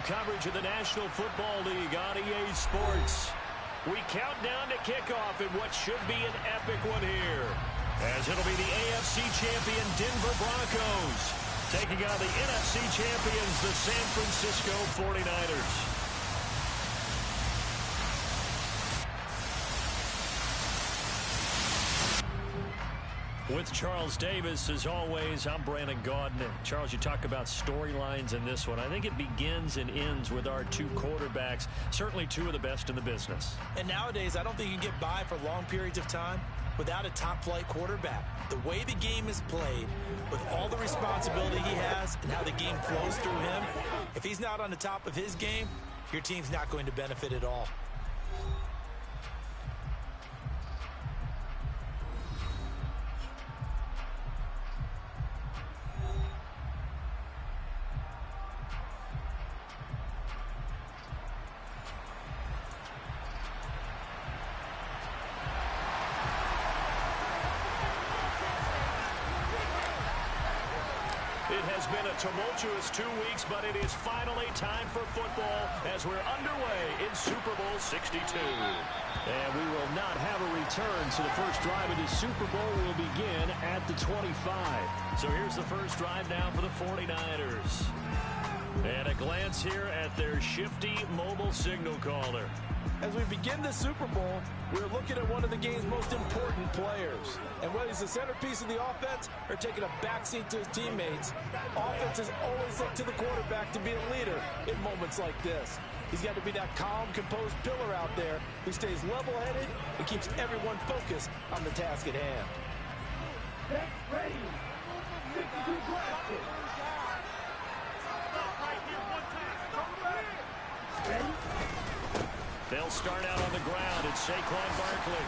coverage of the National Football League on EA Sports. We count down to kickoff in what should be an epic one here, as it'll be the AFC champion Denver Broncos taking on the NFC champions, the San Francisco 49ers. With Charles Davis, as always, I'm Brandon Gaudin. Charles, you talk about storylines in this one. I think it begins and ends with our two quarterbacks, certainly two of the best in the business. And nowadays, I don't think you can get by for long periods of time without a top-flight quarterback. The way the game is played, with all the responsibility he has and how the game flows through him, if he's not on the top of his game, your team's not going to benefit at all. It has been a tumultuous 2 weeks, but it is finally time for football as we're underway in Super Bowl 62. And we will not have a return, so the first drive of the Super Bowl will begin at the 25. So here's the first drive now for the 49ers. And a glance here at their shifty mobile signal caller. As we begin the Super Bowl, we're looking at one of the game's most important players. And whether he's the centerpiece of the offense or taking a backseat to his teammates, offenses always look to the quarterback to be a leader in moments like this. He's got to be that calm, composed pillar out there who stays level-headed and keeps everyone focused on the task at hand. Ready. They'll start out on the ground. It's Saquon Barkley.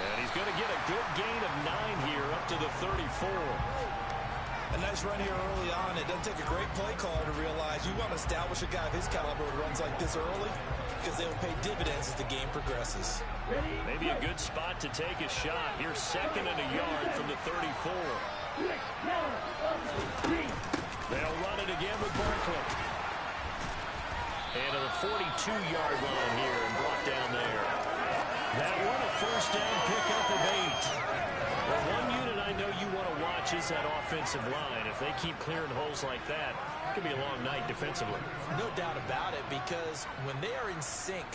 And he's going to get a good gain of 9 here up to the 34. A nice run here early on. It doesn't take a great play caller to realize you want to establish a guy of his caliber who runs like this early because they will pay dividends as the game progresses. Maybe a good spot to take a shot. Here's second and a yard from the 34. They'll run it again with Barkley. And to the 42-yard line here and brought down there. That one a first down pickup of 8. Well, one unit I know you want to watch is that offensive line. If they keep clearing holes like that, it could be a long night defensively. No doubt about it, because when they are in sync,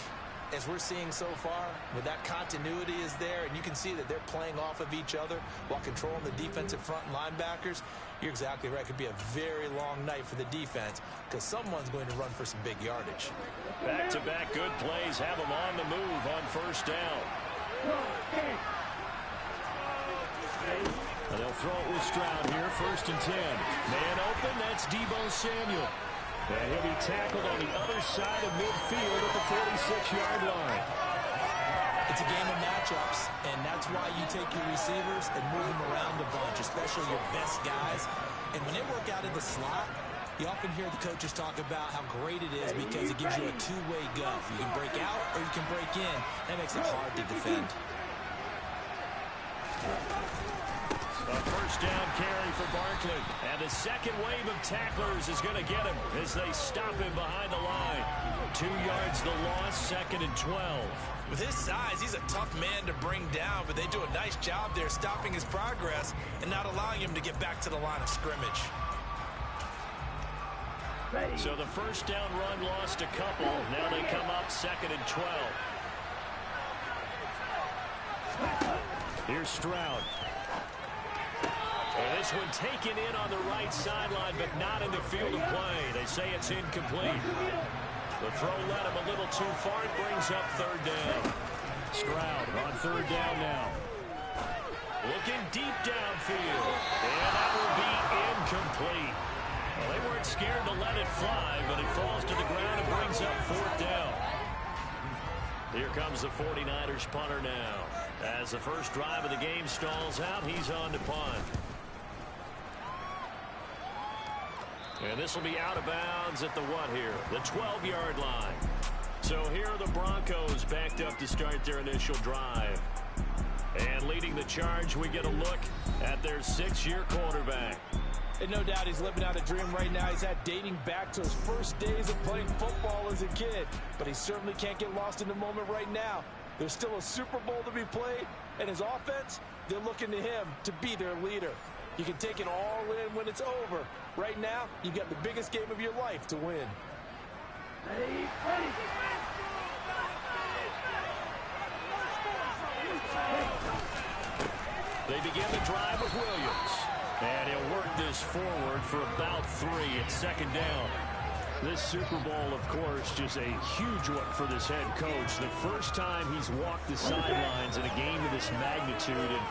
as we're seeing so far, when that continuity is there and you can see that they're playing off of each other while controlling the defensive front and linebackers, you're exactly right. It could be a very long night for the defense because someone's going to run for some big yardage. Back-to-back good plays have them on the move on first down. And they'll throw it with Stroud here, first and 10. Man open, that's Deebo Samuel. And he'll be tackled on the other side of midfield at the 46-yard line. It's a game of matchups, and that's why you take your receivers and move them around a bunch, especially your best guys. And when they work out in the slot, you often hear the coaches talk about how great it is because it gives you a two-way go. You can break out or you can break in. That makes it hard to defend. A first down carry for Barkley. And the second wave of tacklers is going to get him as they stop him behind the line. 2 yards the loss, second and 12. With his size, he's a tough man to bring down, but they do a nice job there stopping his progress and not allowing him to get back to the line of scrimmage. So the first down run lost a couple. Now they come up second and 12. Here's Stroud. And this one taken in on the right sideline, but not in the field of play. They say it's incomplete. The throw led him a little too far. It brings up third down. Stroud on third down now. Looking deep downfield. And that will be incomplete. Well, they weren't scared to let it fly, but it falls to the ground and brings up fourth down. Here comes the 49ers punter now. As the first drive of the game stalls out, he's on to punt. And this will be out of bounds at the what here? The 12-yard line. So here are the Broncos backed up to start their initial drive. And leading the charge, we get a look at their 6-year quarterback. And no doubt he's living out a dream right now. He's had dating back to his first days of playing football as a kid. But he certainly can't get lost in the moment right now. There's still a Super Bowl to be played, and his offense, they're looking to him to be their leader. You can take it all in when it's over. Right now, you've got the biggest game of your life to win. Ready. They begin the drive with Williams. And he'll work this forward for about 3 at second down. This Super Bowl, of course, just a huge one for this head coach. The first time he's walked the sidelines in a game of this magnitude. And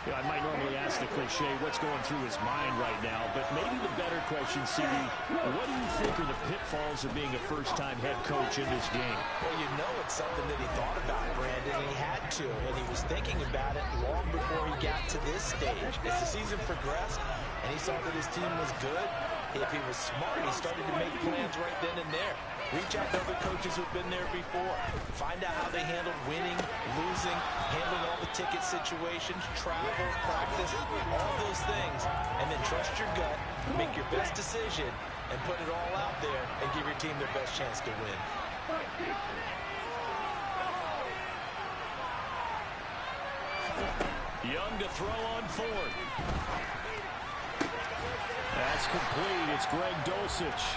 you know, I might normally ask the cliche, what's going through his mind right now? But maybe the better question, CD, what do you think are the pitfalls of being a first-time head coach in this game? Well, you know it's something that he thought about, Brandon, and he had to. And he was thinking about it long before he got to this stage. As the season progressed and he saw that his team was good, if he was smart, he started to make plans right then and there. Reach out to other coaches who've been there before. Find out how they handled winning, losing, handling all the ticket situations, travel, practice, all those things. And then trust your gut, make your best decision, and put it all out there and give your team their best chance to win. Young to throw on 4th. That's complete. It's Greg Dulcich.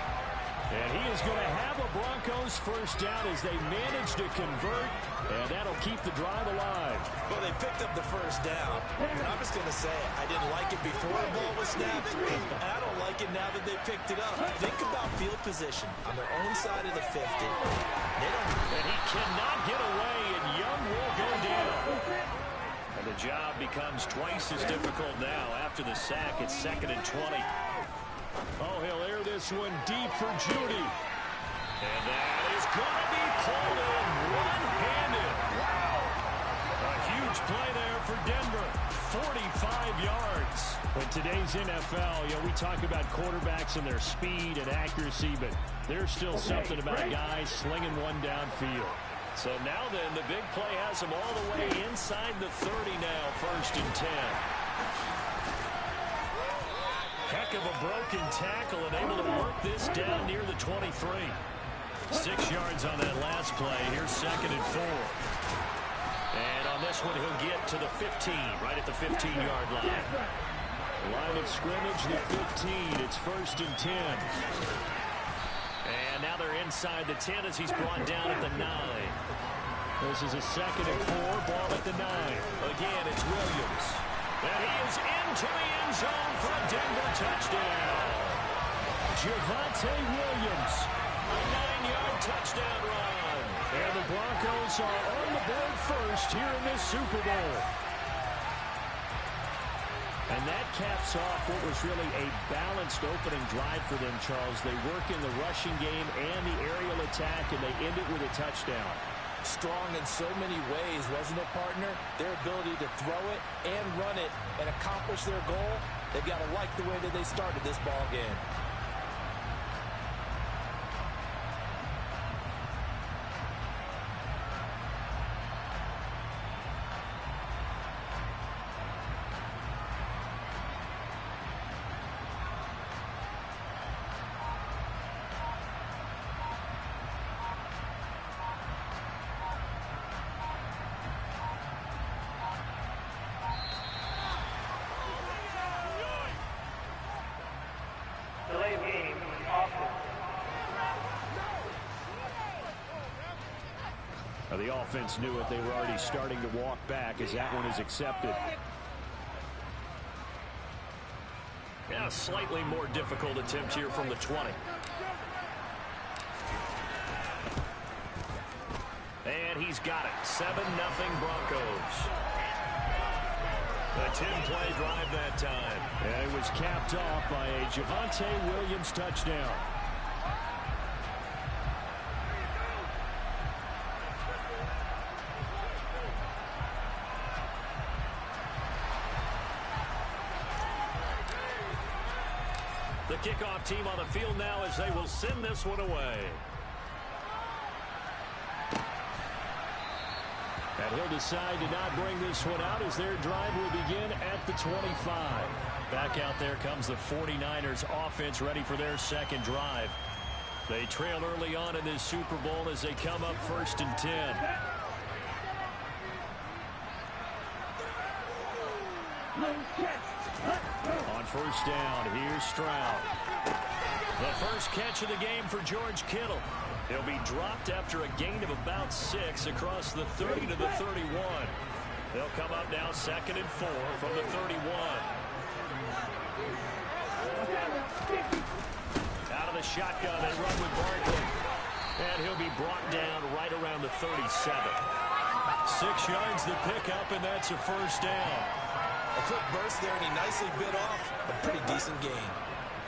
And he is going to have a Broncos first down as they manage to convert, and that'll keep the drive alive. Well, they picked up the first down, and I'm just going to say I didn't like it before the ball was snapped, and I don't like it now that they picked it up. Think about field position on their own side of the 50. And he cannot get away, and Young will go down. And the job becomes twice as difficult now after the sack. It's 2nd and 20. Oh, he'll air this one deep for Judy. And that is going to be pulled in one-handed. Wow. A huge play there for Denver. 45 yards. In today's NFL, you know, we talk about quarterbacks and their speed and accuracy, but there's still something about guys slinging one downfield. So now then, the big play has him all the way inside the 30 now, 1st and 10. Heck of a broken tackle and able to work this down near the 23. 6 yards on that last play. Here's 2nd and 4. And on this one, he'll get to the 15, right at the 15-yard line. Line of scrimmage, the 15. It's 1st and 10. And now they're inside the 10 as he's brought down at the 9. This is a 2nd and 4, ball at the 9. Again, it's Williams. And he is into the end zone for a Denver touchdown. Javonte Williams, a 9-yard touchdown run. And the Broncos are on the board first here in this Super Bowl. And that caps off what was really a balanced opening drive for them, Charles. They work in the rushing game and the aerial attack, and they end it with a touchdown. Strong in so many ways, wasn't it, partner? Their ability to throw it and run it and accomplish their goal, they've got to like the way that they started this ball game. The offense knew it. They were already starting to walk back as that one is accepted. Yeah, a slightly more difficult attempt here from the 20. And he's got it. 7-0 Broncos. A 10-play drive that time. And it was capped off by a Javonte Williams touchdown. The kickoff team on the field now as they will send this one away. And he'll decide to not bring this one out as their drive will begin at the 25. Back out there comes the 49ers offense ready for their second drive. They trail early on in this Super Bowl as they come up 1st and 10. On 1st down, here's Stroud. The first catch of the game for George Kittle. He'll be dropped after a gain of about 6 across the 30 to the 31. They'll come up now 2nd and 4 from the 31. Out of the shotgun, they run with Barkley. And he'll be brought down right around the 37. 6 yards the pickup, and that's a 1st down. A quick burst there, and he nicely bit off a pretty decent gain.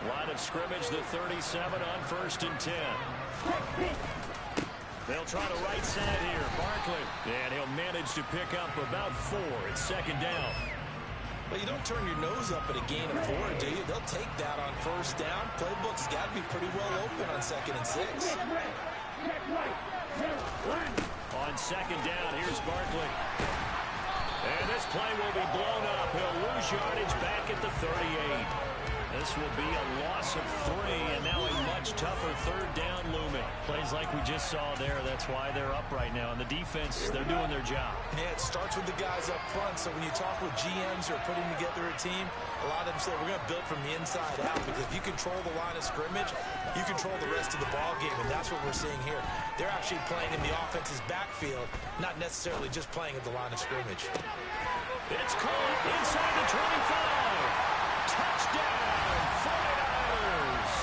Line of scrimmage, the 37 on 1st and 10. They'll try the right side here. Barkley. And he'll manage to pick up about 4. It's 2nd down. Well, you don't turn your nose up at a gain of 4, do you? They'll take that on 1st down. Playbook's got to be pretty well open on 2nd and 6. On 2nd down, here's Barkley. And this play will be blown up. He'll lose yardage back at the 38. This will be a loss of 3, and now a much tougher 3rd down looming. Plays like we just saw there. That's why they're up right now. And the defense, they're doing their job. Yeah, it starts with the guys up front. So when you talk with GMs who are putting together a team, a lot of them say we're going to build from the inside out, because if you control the line of scrimmage, you control the rest of the ball game, and that's what we're seeing here. They're actually playing in the offense's backfield, not necessarily just playing at the line of scrimmage. It's caught inside the 25. Touchdown, 49ers.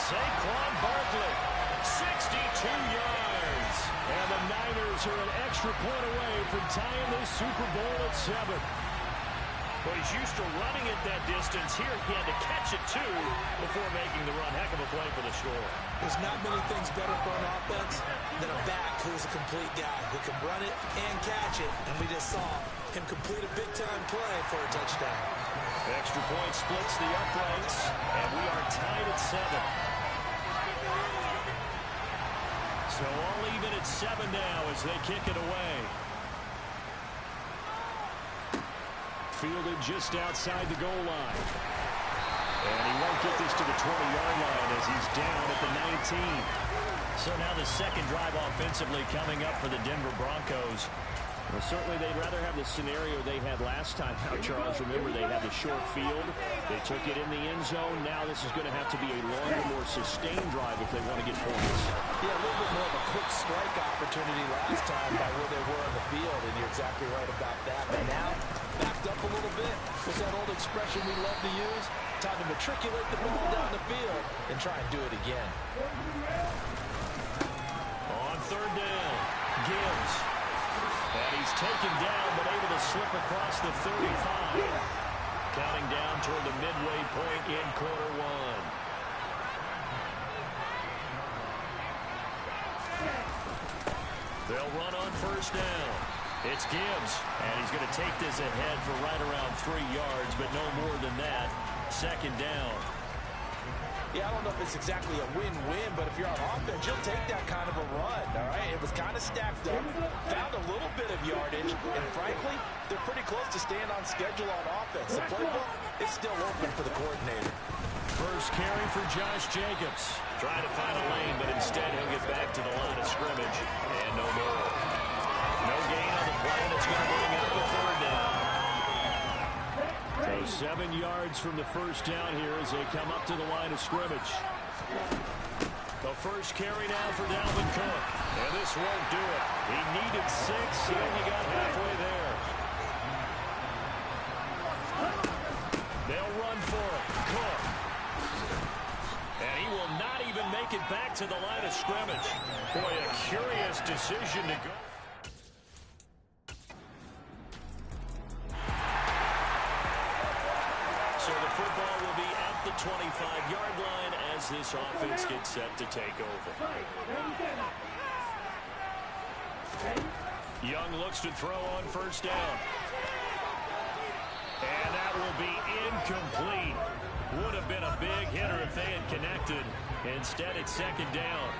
Saquon Barkley, 62 yards. And the Niners are an extra point away from tying this Super Bowl at 7. Well, he's used to running it that distance. Here he had to catch it, too, before making the run. Heck of a play for the score. There's not many things better for an offense than a back who's a complete guy who can run it and catch it. And we just saw him complete a big-time play for a touchdown. Extra point splits the uprights, and we are tied at 7. So all even at 7 now as they kick it away. Fielded just outside the goal line. And he won't get this to the 20-yard line as he's down at the 19. So now the second drive offensively coming up for the Denver Broncos. Well, certainly they'd rather have the scenario they had last time out, Charles. Remember, they had the short field. They took it in the end zone. Now this is going to have to be a longer, more sustained drive if they want to get points. Yeah, a little bit more of a quick strike opportunity last time by where they were on the field, and you're exactly right about that. But now, backed up a little bit. What's that old expression we love to use? Time to matriculate the ball down the field and try and do it again. On 3rd down, Gibbs. And he's taken down, but able to slip across the 35. Counting down toward the midway point in quarter 1. They'll run on 1st down. It's Gibbs, and he's going to take this ahead for right around 3 yards, but no more than that. 2nd down. Yeah, I don't know if it's exactly a win-win, but if you're on offense, you'll take that kind of a run, all right? It was kind of stacked up, found a little bit of yardage, and frankly, they're pretty close to staying on schedule on offense. The playbook is still open for the coordinator. First carry for Josh Jacobs. Trying to find a lane, but instead he'll get back to the line of scrimmage, and no more. No gain on the play, and it's going to bring up the 3rd down. So 7 yards from the 1st down here as they come up to the line of scrimmage. The first carry now for Dalvin Cook. And this won't do it. He needed 6. He only got halfway there. They'll run for it. Cook. And he will not even make it back to the line of scrimmage. Boy, a curious decision to go. So the football will be at the 25-yard line as this offense gets set to take over. Young looks to throw on 1st down. And that will be incomplete. Would have been a big hitter if they had connected. Instead, it's 2nd down.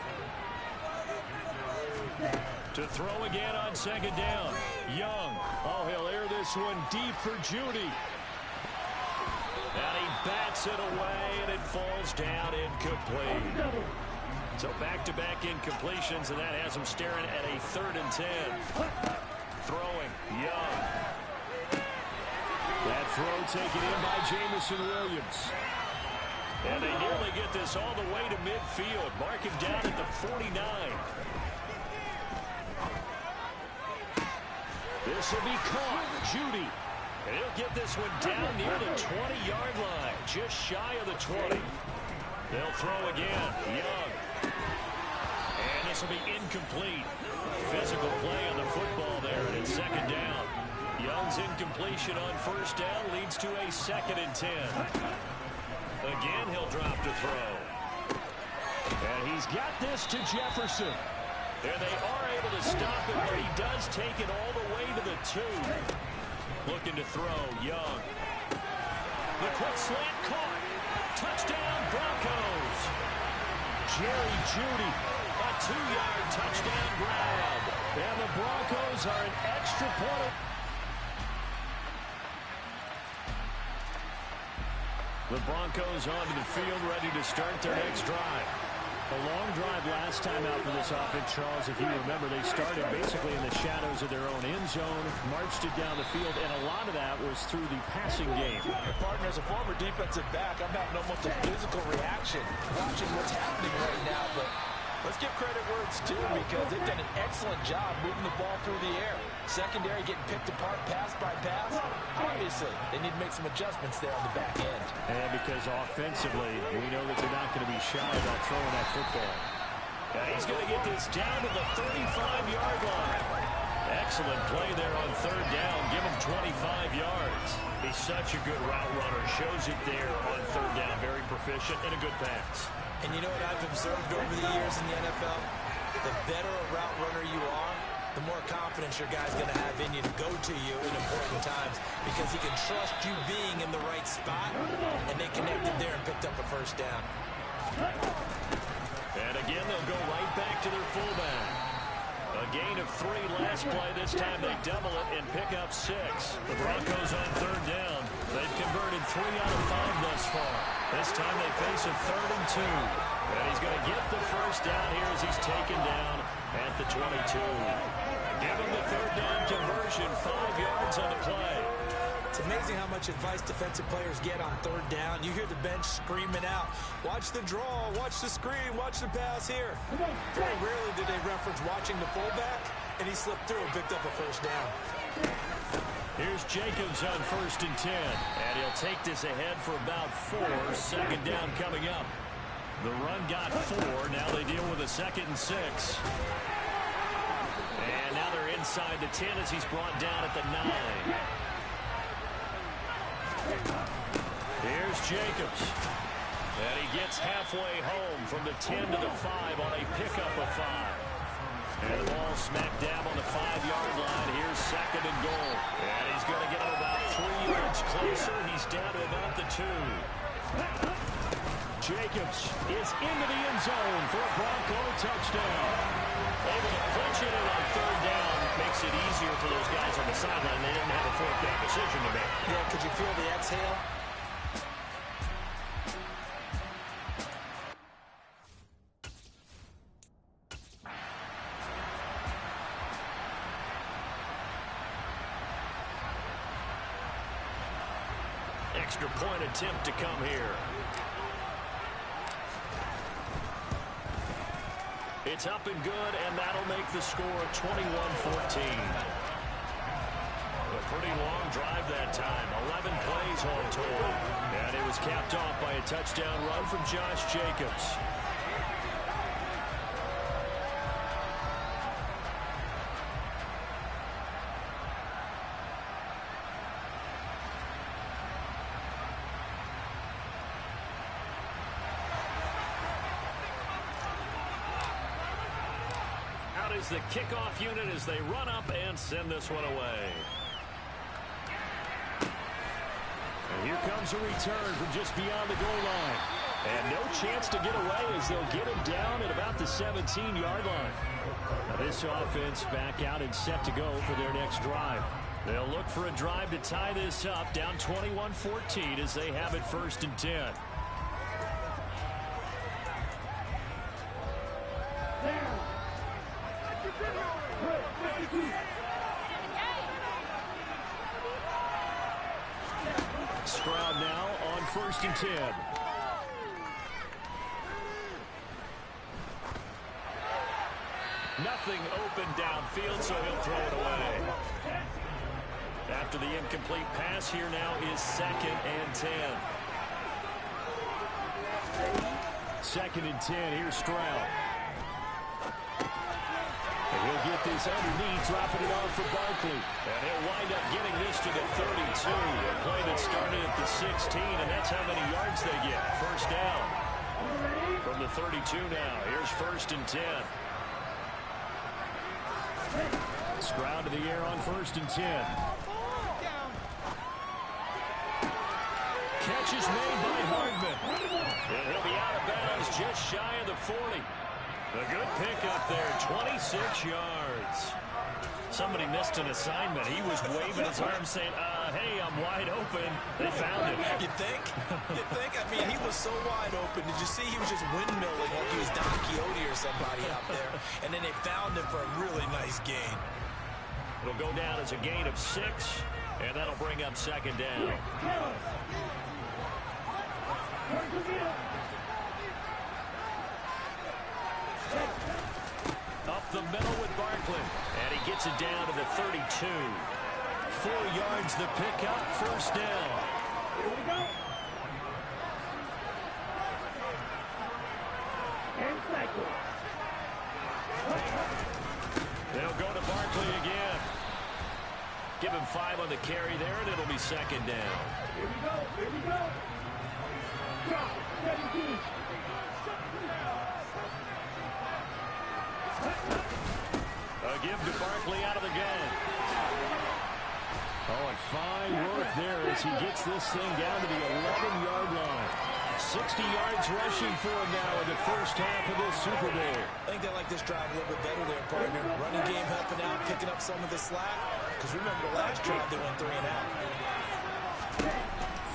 To throw again on 2nd down. Young. Oh, he'll air this one deep for Judy. And he bats it away, and it falls down incomplete. So back-to-back incompletions, and that has him staring at a 3rd and 10. Throwing, Young. That throw taken in by Jamison Williams. And they nearly get this all the way to midfield. Mark him down at the 49. This will be caught. Judy. And he'll get this one down near the 20-yard line. Just shy of the 20. They'll throw again. Young. And this will be incomplete. Physical play on the football there, and it's 2nd down. Young's incompletion on 1st down leads to a 2nd and 10. Again, he'll drop to throw. And he's got this to Jefferson. And they are able to stop him, but he does take it all the way to the 2. Looking to throw, Young. The quick slant caught. Touchdown, Broncos. Jerry Jeudy, a 2-yard touchdown grab. And the Broncos are an extra point. The Broncos onto the field, ready to start their next drive. A long drive last time out for this offense, Charles. If you remember, they started basically in the shadows of their own end zone, marched it down the field, and a lot of that was through the passing game. Partner, as a former defensive back, I'm having almost a physical reaction watching what's happening right now. But let's give credit where it's due, because they've done an excellent job moving the ball through the air. Secondary getting picked apart pass by pass. Obviously, they need to make some adjustments there on the back end. And because offensively, we know that they're not going to be shy about throwing that football. And he's going to get this down to the 35-yard line. Excellent play there on 3rd down. Give him 25 yards. He's such a good route runner. Shows it there on 3rd down. Very proficient and a good pass. And you know what I've observed over the years in the NFL? The better a route runner you are, the more confidence your guy's going to have in you to go to you in important times, because he can trust you being in the right spot, and they connected there and picked up a 1st down. And again, they'll go right back to their fullback. A gain of 3 last play. This time they double it and pick up 6. The Broncos on 3rd down. They've converted 3 out of 5 thus far. This time they face a 3rd and 2. And he's going to get the 1st down here as he's taken down at the 22. Give him the 3rd down conversion. 5 yards on the play. It's amazing how much advice defensive players get on 3rd down. You hear the bench screaming out, watch the draw, watch the screen, watch the pass here. Very rarely do they reference watching the fullback, and he slipped through and picked up a 1st down. Here's Jacobs on 1st and 10. And he'll take this ahead for about 4. 2nd down coming up. The run got 4. Now they deal with a 2nd and 6. And now they're inside the 10 as he's brought down at the 9. Here's Jacobs. And he gets halfway home from the 10 to the 5 on a pickup of 5. And the ball smack dab on the 5-yard line. Here's 2nd and goal. And he's going to get him about 3 yards closer. He's down to about the 2. Jacobs is into the end zone for a Bronco touchdown. Able to punch it in on 3rd down. Makes it easier for those guys on the sideline. They didn't have a 4th down decision to make. Yeah, could you feel the exhale? Extra point attempt to come here. It's up and good, and that'll make the score 21-14. A pretty long drive that time. 11 plays all told. And it was capped off by a touchdown run from Josh Jacobs. Is the kickoff unit as they run up and send this one away. And here comes a return from just beyond the goal line. And no chance to get away as they'll get him down at about the 17-yard line. Now this offense back out and set to go for their next drive. They'll look for a drive to tie this up, down 21-14 as they have it 1st and 10. Stroud now on 1st and 10. Nothing open downfield, so he'll throw it away. After the incomplete pass, here now is 2nd and 10. 2nd and 10, here's Stroud. And he'll get this underneath, dropping it off for Barkley. And he'll wind up getting this to the 32. A play that started at the 16, and that's how many yards they get. 1st down. From the 32 now, here's 1st and 10. Stroud to the air on 1st and 10. Catch is made by Hardman. And he'll be out of bounds just shy of the 40. A good pickup there, 26 yards. Somebody missed an assignment. He was waving his arms saying, hey, I'm wide open. They found him. You think? You think? I mean, he was so wide open. Did you see he was just windmilling like he was Don Quixote or somebody out there? And then they found him for a really nice gain. It'll go down as a gain of 6, and that'll bring up 2nd down. Up the middle with Barkley, and he gets it down to the 32. 4 yards the pickup, 1st down. Here we go. And cycle. They'll go to Barkley again. Give him 5 on the carry there, and it'll be 2nd down. Here we go. Here we go. Drop 17. A give to Barkley out of the gun. Oh, and fine work there as he gets this thing down to the 11-yard line. 60 yards rushing for him now in the 1st half of this Super Bowl. I think they like this drive a little bit better there, partner. Running game helping out, picking up some of the slack. Because remember, the last drive they went 3 and out.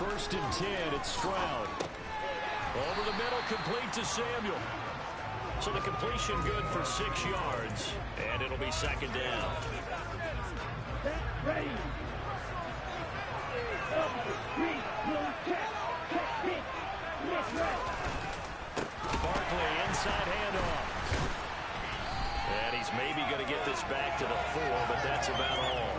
1st and 10, it's Stroud. Over the middle, complete to Samuel. So the completion good for 6 yards, and it'll be 2nd down. Ready. 3, 2, check. Barkley, inside handoff. And he's maybe going to get this back to the 4, but that's about all.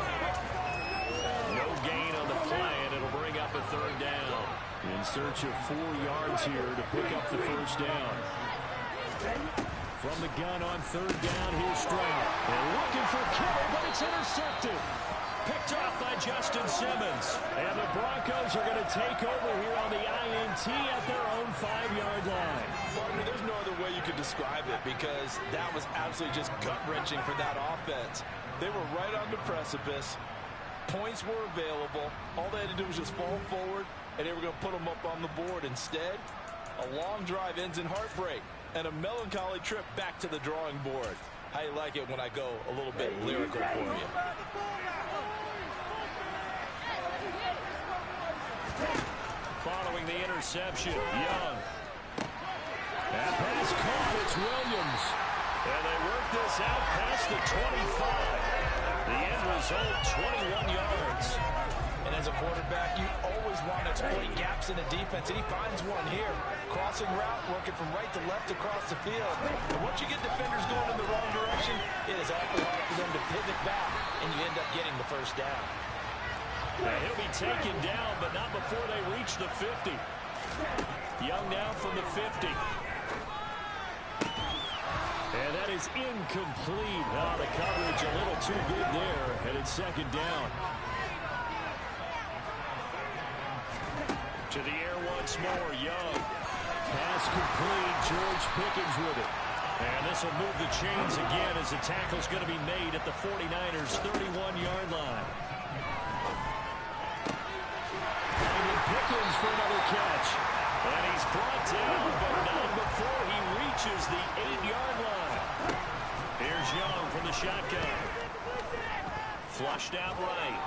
No gain on the play, and it'll bring up a 3rd down. In search of 4 yards here to pick up the 1st down. From the gun on 3rd down, here's Stroud. They're looking for Kittle, but it's intercepted. Picked off by Justin Simmons. And the Broncos are going to take over here on the INT at their own 5-yard line. Partner, there's no other way you could describe it because that was absolutely just gut-wrenching for that offense. They were right on the precipice. Points were available. All they had to do was just fall forward, and they were going to put them up on the board. Instead, a long drive ends in heartbreak and a melancholy trip back to the drawing board. I like it when I go a little bit lyrical for you. Following the interception, Young. That pass caught, it's Williams. And they work this out past the 25. The end result, 21 yards. And as a quarterback, you always want to exploit gaps in the defense, and he finds one here. Crossing route, working from right to left across the field. And once you get defenders going in the wrong direction, it is awful hard for them to pivot back, and you end up getting the 1st down. Now he'll be taken down, but not before they reach the 50. Young now from the 50. And that is incomplete. Oh, the coverage a little too good there, and it's 2nd down. To the air once more, Young. Pass complete, George Pickens with it. And this will move the chains again as the tackle's going to be made at the 49ers' 31-yard line. Finding Pickens for another catch. And he's brought down, but not before he reaches the 8-yard line. Here's Young from the shotgun. Flushed out right.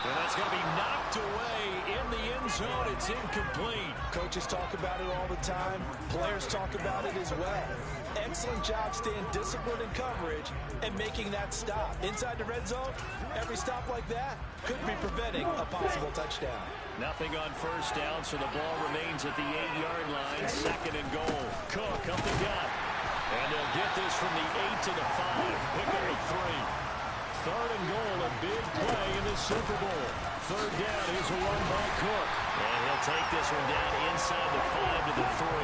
And that's going to be knocked away in the end zone. It's incomplete. Coaches talk about it all the time. Players talk about it as well. Excellent job staying disciplined in coverage and making that stop. Inside the red zone, every stop like that could be preventing a possible touchdown. Nothing on first down, so the ball remains at the 8-yard line. 2nd and goal. Cook up the gut. And they'll get this from the 8 to the 5. Pick up a 3. 3rd and goal, a big play in the Super Bowl. 3rd down, here's a run by Cook. And he'll take this one down inside the 5 to the 3.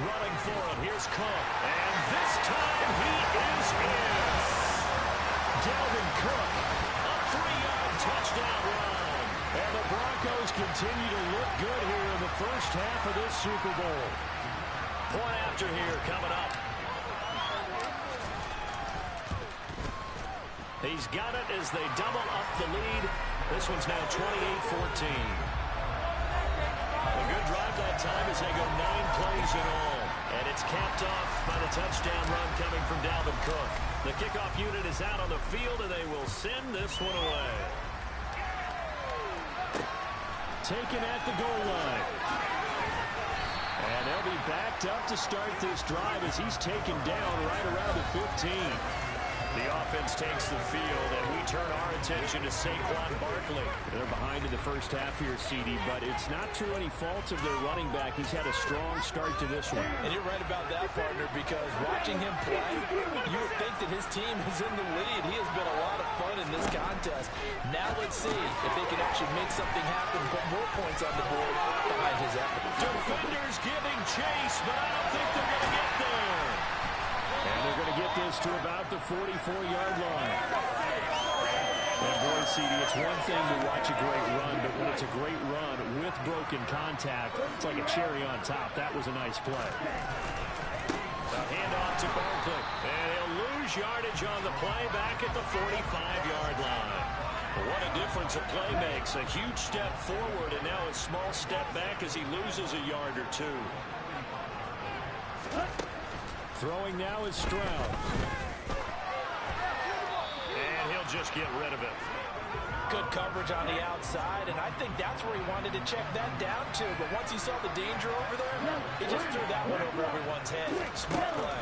Running for it, here's Cook. And this time he is in. Dalvin Cook, a 3-yard touchdown run. And the Broncos continue to look good here in the first half of this Super Bowl. Point after here coming up. He's got it as they double up the lead. This one's now 28-14. A good drive that time as they go 9 plays in all. And it's capped off by the touchdown run coming from Dalvin Cook. The kickoff unit is out on the field, and they will send this one away. Taken at the goal line. And they'll be backed up to start this drive as he's taken down right around the 15. The offense takes the field, and we turn our attention to Saquon Barkley. They're behind in the first half here, CD, but it's not through any fault of their running back. He's had a strong start to this one. And you're right about that, partner, because watching him play, you would think that his team is in the lead. He has been a lot of fun in this contest. Now let's see if they can actually make something happen, put more points on the board behind his effort. Defenders giving chase, but I don't think they're going to get there. And they're going to get this to about the 44-yard line. And boy, CD, it's one thing to watch a great run, but when it's a great run with broken contact, it's like a cherry on top. That was a nice play. The handoff to Barkley. And he'll lose yardage on the play back at the 45-yard line. What a difference a play makes. A huge step forward and now a small step back as he loses a yard or two. Throwing now is Stroud. And he'll just get rid of it. Good coverage on the outside, and I think that's where he wanted to check that down to. But once he saw the danger over there, he just threw that one over everyone's head. Smart play.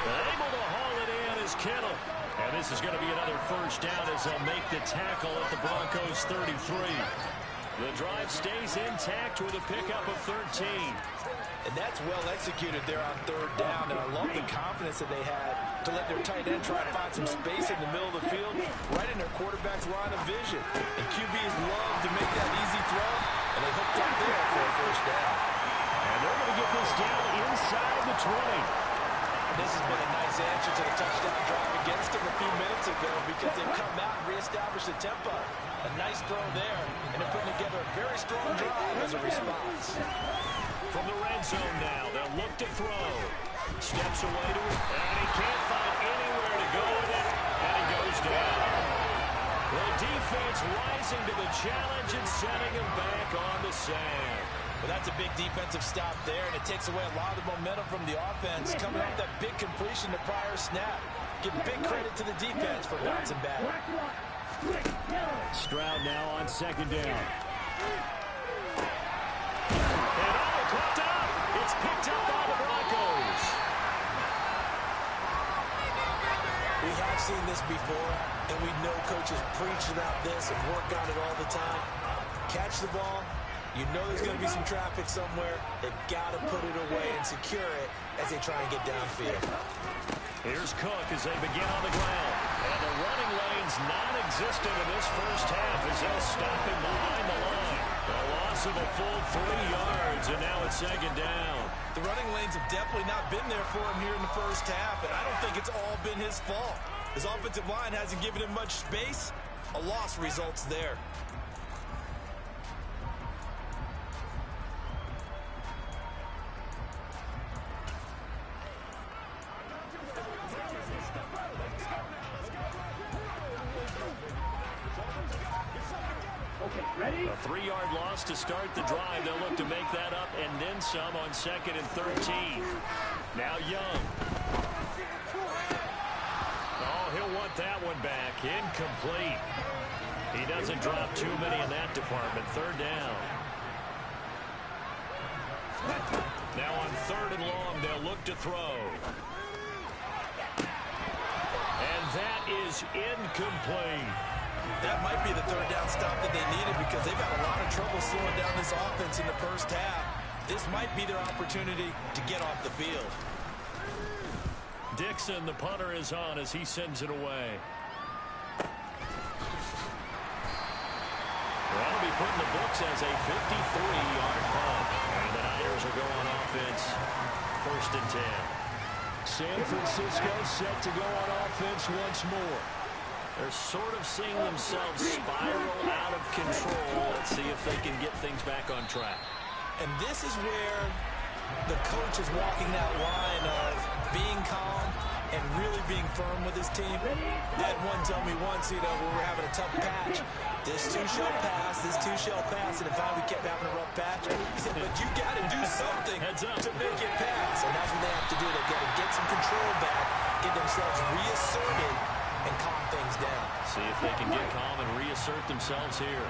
Able to haul it in is Kittle. And this is going to be another first down as they'll make the tackle at the Broncos 33. The drive stays intact with a pickup of 13. And that's well executed there on 3rd down. And I love the confidence that they had to let their tight end try to find some space in the middle of the field, right in their quarterback's line of vision. And QBs love to make that easy throw, and they hooked up there for a first down. And they're going to get this down inside the 20. This has been a nice answer to the touchdown drive against them a few minutes ago because they've come out and reestablished the tempo. A nice throw there, and they're putting together a very strong drive as a response. From the red zone now, they'll look to throw. Steps away to it, and he can't find anywhere to go with it, and he goes down. The defense rising to the challenge and sending him back on the sand. Well, that's a big defensive stop there, and it takes away a lot of the momentum from the offense coming off that big completion the prior snap. Give big credit to the defense for bouncing back. Stroud now on 2nd down. And caught up. It's picked up by the Broncos. We have seen this before, and we know coaches preach about this and work on it all the time. Catch the ball. You know there's going to be some traffic somewhere. They've got to put it away and secure it as they try and get downfield. Here's Cook as they begin on the ground. And the running lane's non-existent in this first half as they'll stop him behind the line. A loss of a full 3 yards, and now it's 2nd down. The running lanes have definitely not been there for him here in the first half, and I don't think it's all been his fault. His offensive line hasn't given him much space. A loss results there. A 3-yard loss to start the drive. They'll look to make that up and then some on 2nd and 13. Now Young. Oh, he'll want that one back. Incomplete. He doesn't drop too many in that department. 3rd down. Now on 3rd and long, they'll look to throw. And that is incomplete. That might be the 3rd down stop that they needed because they've had a lot of trouble slowing down this offense in the first half. This might be their opportunity to get off the field. Dixon, the punter, is on as he sends it away. That'll be put in the books as a 53-yard punt. And the Niners will go on offense. 1st and 10. San Francisco set to go on offense once more. They're sort of seeing themselves spiral out of control. Let's see if they can get things back on track. And this is where the coach is walking that line of being calm and really being firm with his team. Had one tell me once, when we're having a tough patch, this too shall pass, this too shall pass. And if we kept having a rough patch, he said, but you got to do something to make it pass. And that's what they have to do. They've got to get some control back, get themselves reasserted, and calm things down. See if they can get calm and reassert themselves here.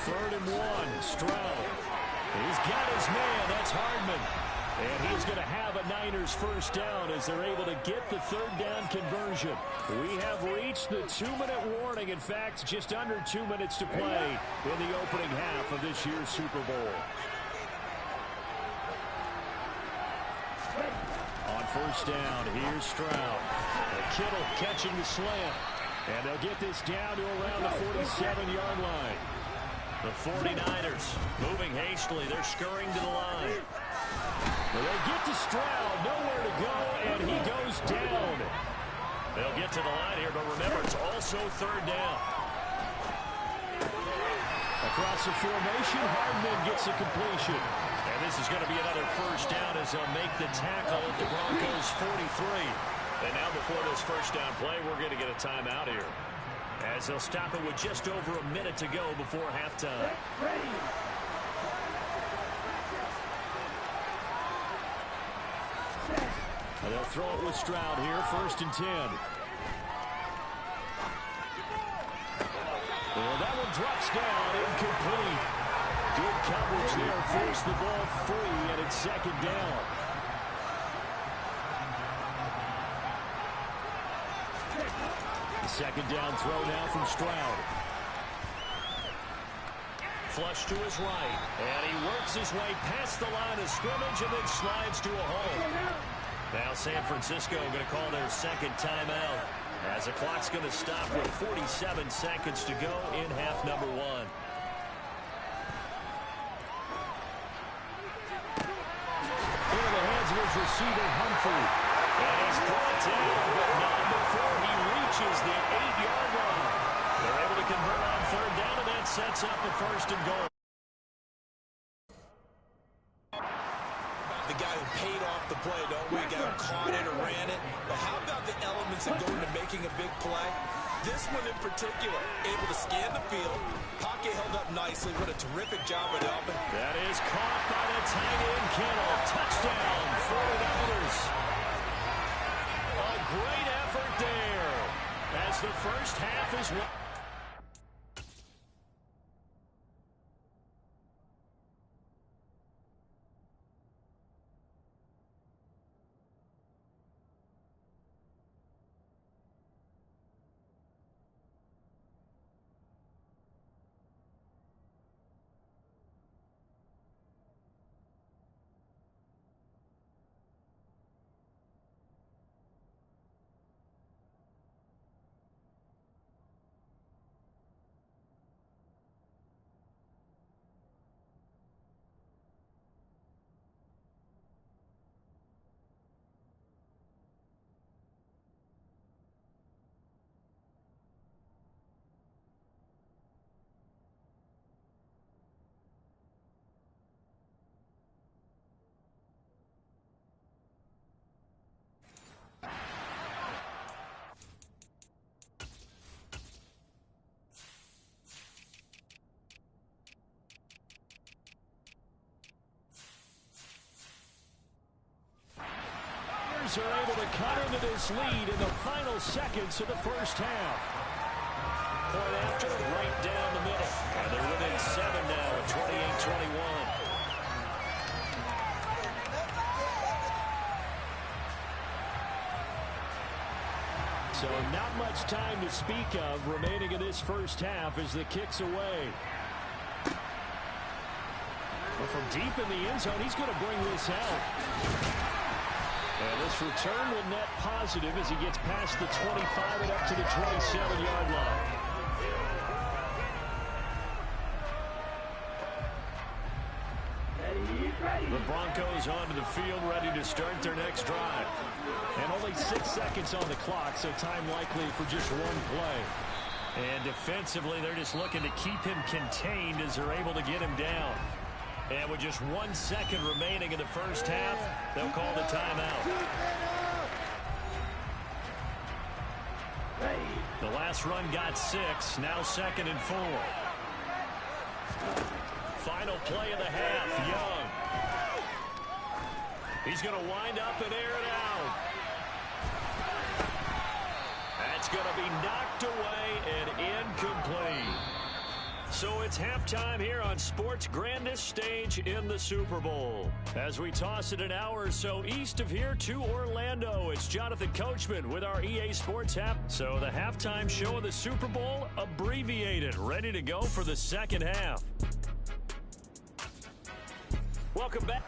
3rd and 1, Stroud. He's got his man, that's Hardman. And he's going to have a Niners 1st down as they're able to get the 3rd down conversion. We have reached the 2-minute warning. In fact, just under 2 minutes to play in the opening half of this year's Super Bowl. On 1st down, here's Stroud. Kittle catching the slant. And they'll get this down to around the 47-yard line. The 49ers moving hastily. They're scurrying to the line. Well, they get to Stroud, nowhere to go, and he goes down. They'll get to the line here, but remember, it's also 3rd down. Across the formation, Hardman gets a completion. And this is going to be another 1st down as they'll make the tackle at the Broncos 43. And now before this 1st down play, we're going to get a timeout here, as they'll stop it with just over a minute to go before halftime. And they'll throw it with Stroud here, 1st and 10. Well, that one drops down, incomplete. Good coverage there, forced the ball free, and it's 2nd down. The 2nd down throw now from Stroud. Flush to his right, and he works his way past the line of scrimmage and then slides to a hole. Now San Francisco going to call their 2nd timeout, as the clock's going to stop with 47 seconds to go in half number 1. Into the hands of his receiver, Humphrey. And he's brought down, but not before he reaches the 8-yard line. They're able to convert on 3rd down, and that sets up the 1st and goal. The guy who paid off the play, don't we? The guy who caught it or ran it. But how about the elements of going to making a big play? This one in particular, able to scan the field. Pocket held up nicely. What a terrific job by the offense. That is caught by the tight end, Kittle. Touchdown, 49ers. A great effort there, as the 1st half is won. Broncos are able to cut into this lead in the final seconds of the first half. Point after, right down the middle. And they're within 7 now at 28-21. So not much time to speak of remaining in this first half as the kick's away. But from deep in the end zone, he's going to bring this out. And this return will net positive as he gets past the 25 and up to the 27-yard line. The Broncos onto the field, ready to start their next drive. And only 6 seconds on the clock, so time likely for just one play. And defensively, they're just looking to keep him contained as they're able to get him down. And with just 1 second remaining in the first half, they'll call the timeout. The last run got 6, now 2nd and 4. Final play of the half, Young. He's going to wind up and air it out. That's going to be knocked away and incomplete. So it's halftime here on sports' grandest stage in the Super Bowl. As we toss it an hour or so east of here to Orlando, it's Jonathan Coachman with our EA Sports app. So the halftime show of the Super Bowl, abbreviated, ready to go for the second half. Welcome back.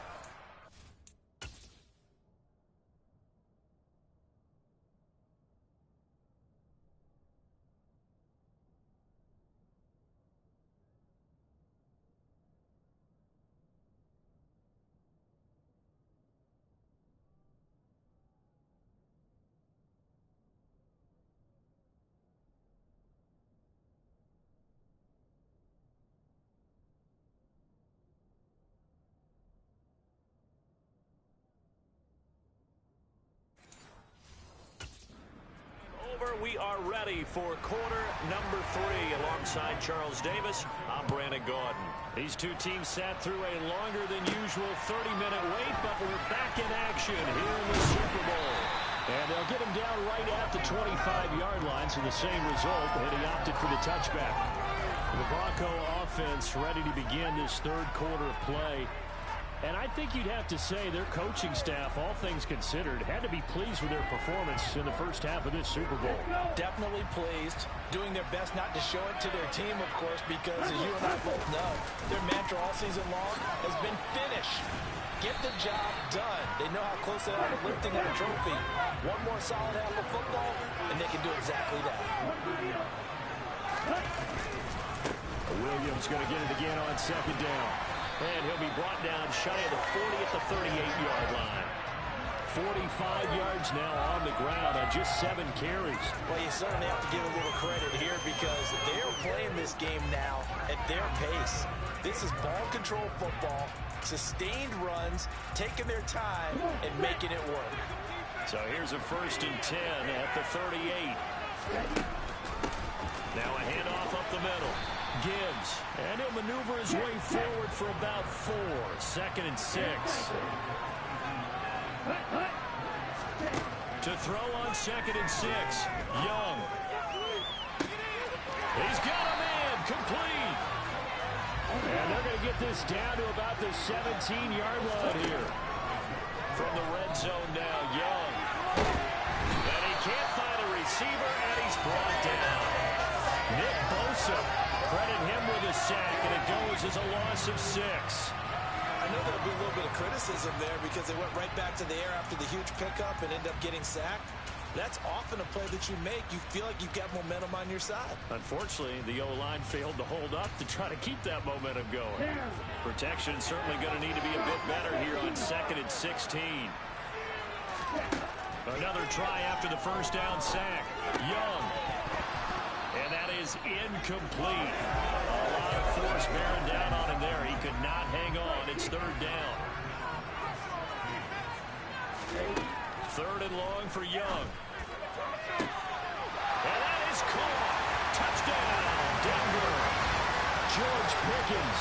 We are ready for quarter number 3 alongside Charles Davis. I'm Brandon Gaudin. These two teams sat through a longer than usual 30-minute wait, but we're back in action here in the Super Bowl. And they'll get him down right at the 25-yard line, so the same result, and he opted for the touchback. The Bronco offense ready to begin this third quarter of play. And I think you'd have to say their coaching staff, all things considered, had to be pleased with their performance in the first half of this Super Bowl. Definitely pleased, doing their best not to show it to their team, of course, because as you and I both know, their mantra all season long has been finish. Get the job done. They know how close they are to lifting that trophy. One more solid half of football, and they can do exactly that. Williams going to get it again on second down. And he'll be brought down shy of the 40 at the 38-yard line. 45 yards now on the ground on just 7 carries. Well, you certainly have to give a little credit here because they are playing this game now at their pace. This is ball control football, sustained runs, taking their time, and making it work. So here's a 1st and 10 at the 38. Now a handoff up the middle. Gibbs, and he'll maneuver his way forward for about 4. 2nd and 6. To throw on 2nd and 6. Young. He's got a man complete. And they're going to get this down to about the 17-yard line here. From the red zone now, Young. And he can't find a receiver, and he's brought down. Nick Bosa. Credit him with a sack, and it goes as a loss of 6. I know there'll be a little bit of criticism there because they went right back to the air after the huge pickup and ended up getting sacked. That's often a play that you make. You feel like you've got momentum on your side. Unfortunately, the O-line failed to hold up to try to keep that momentum going. Protection certainly going to need to be a bit better here on 2nd and 16. Another try after the first down sack. Young. And that is incomplete. A lot of force bearing down on him there. He could not hang on. It's 3rd down. 3rd and long for Young. And that is caught. Touchdown, Denver. George Pickens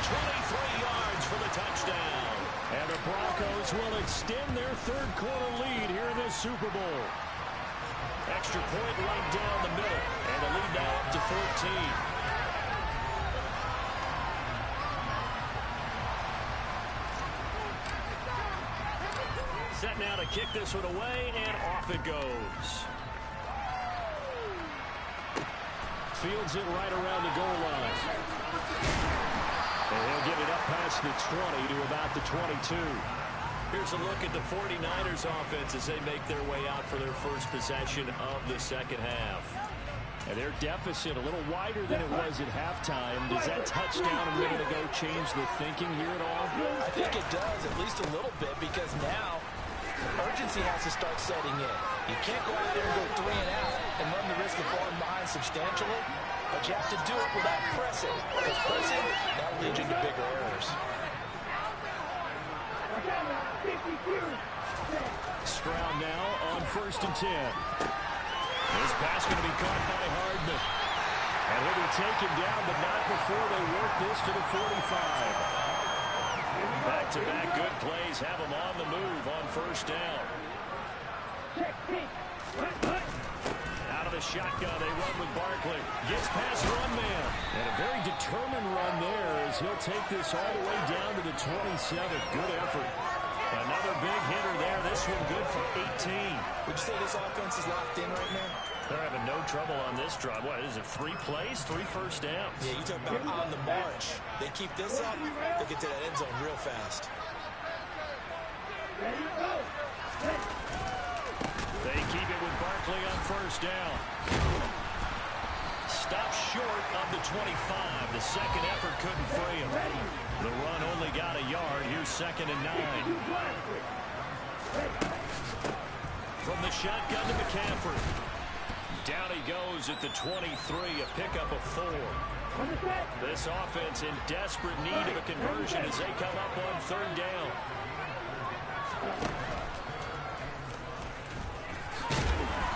23 yards for the touchdown. And the Broncos will extend their third quarter lead here in this Super Bowl. Extra point right down the middle. And the lead now up to 14. Set now to kick this one away, and off it goes. Fields it right around the goal line. And he'll get it up past the 20 to about the 22. Here's a look at the 49ers offense as they make their way out for their first possession of the second half. And their deficit a little wider than it was at halftime. Does that touchdown a minute ago change the thinking here at all? I think it does, at least a little bit, because now urgency has to start setting in. You can't go out there and go 3 and out and run the risk of falling behind substantially, but you have to do it without pressing, because pressing, that leads you to bigger errors. Stroud now on 1st and 10. This pass going to be caught by Hardman. And he'll be taken down, but not before they work this to the 45. Back-to-back good plays have them on the move on 1st down. Out of the shotgun, they run with Barkley. Gets past one man. And a very determined run there as he'll take this all the way down to the 27. Good effort. Another big hitter there. This one good for 18. Would you say this offense is locked in right now? They're having no trouble on this drive. What is it, 3 plays, 3 first downs? Yeah, you talk about on the march. They keep this up, they get to that end zone real fast. They keep it with Barkley on 1st down. Stopped short of the 25. The second effort couldn't free him. The run only got a yard. Here's 2nd and 9. From the shotgun to McCaffrey. Down he goes at the 23, a pickup of 4. This offense in desperate need of a conversion as they come up on 3rd down.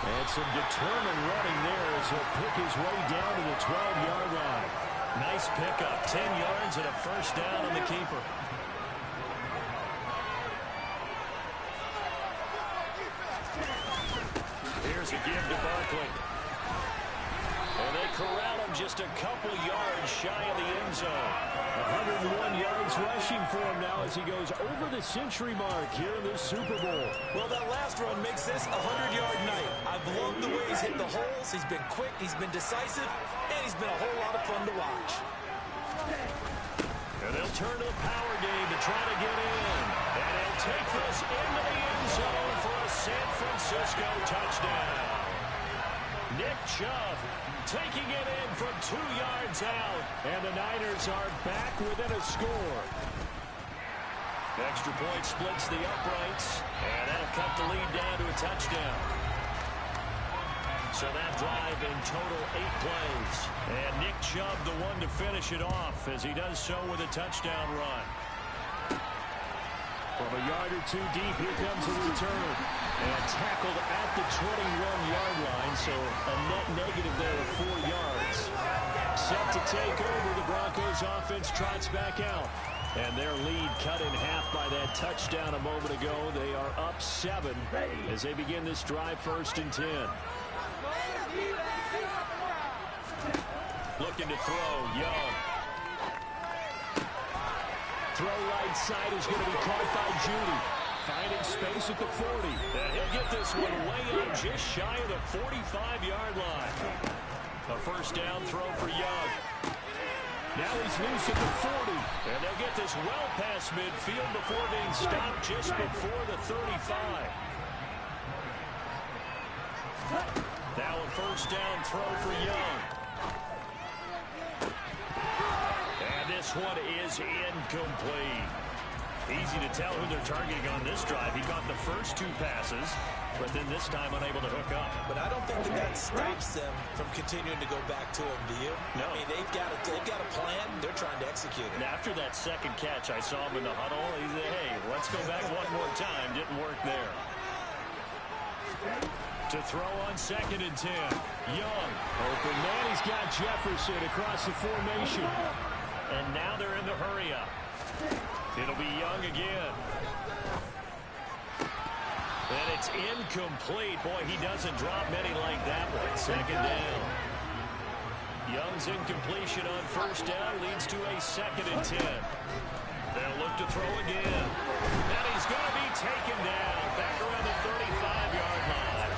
And some determined running there as he'll pick his way down to the 12-yard line. Nice pickup, 10 yards and a 1st down on the keeper. Here's a give to Barkley. And they corral him just a couple yards shy of the end zone. 101 yards rushing for him now as he goes over the century mark here in this Super Bowl. Well, that last run makes this a 100-yard night. I've loved the way he's hit the holes. He's been quick, he's been decisive, and he's been a whole lot of fun to watch. And they'll turn to the power game to try to get in. And he'll take this into the end zone for a San Francisco touchdown. Nick Chubb taking it in from 2 yards out. And the Niners are back within a score. Extra point splits the uprights. And that'll cut the lead down to a touchdown. So that drive in total 8 plays. And Nick Chubb the one to finish it off as he does so with a touchdown run. From a yard or 2 deep, here comes the return. And tackled at the 21-yard line, so a net negative there of 4 yards. Set to take over, the Broncos offense trots back out. And their lead cut in half by that touchdown a moment ago. They are up 7 as they begin this drive 1st and 10. Looking to throw, Young. Throw right side is going to be caught by Judy. Finding space at the 40. And he'll get this one way up just shy of the 45-yard line. A 1st down throw for Young. Now he's loose at the 40. And they'll get this well past midfield before being stopped just before the 35. Now a 1st down throw for Young. And this one is incomplete. Easy to tell who they're targeting on this drive. He caught the first 2 passes, but then this time unable to hook up. But I don't think that stops them from continuing to go back to him, do you? No. I mean, they've got a plan. They're trying to execute it. And after that second catch, I saw him in the huddle. He said, hey, let's go back one more time. Didn't work there. To throw on 2nd and 10. Young. Open man. He's got Jefferson across the formation. And now they're in the hurry up. It'll be Young again. And it's incomplete. Boy, he doesn't drop many like that one. Second down. Young's incompletion on first down leads to a 2nd and 10. They'll look to throw again. And he's going to be taken down. Back around the 35-yard line.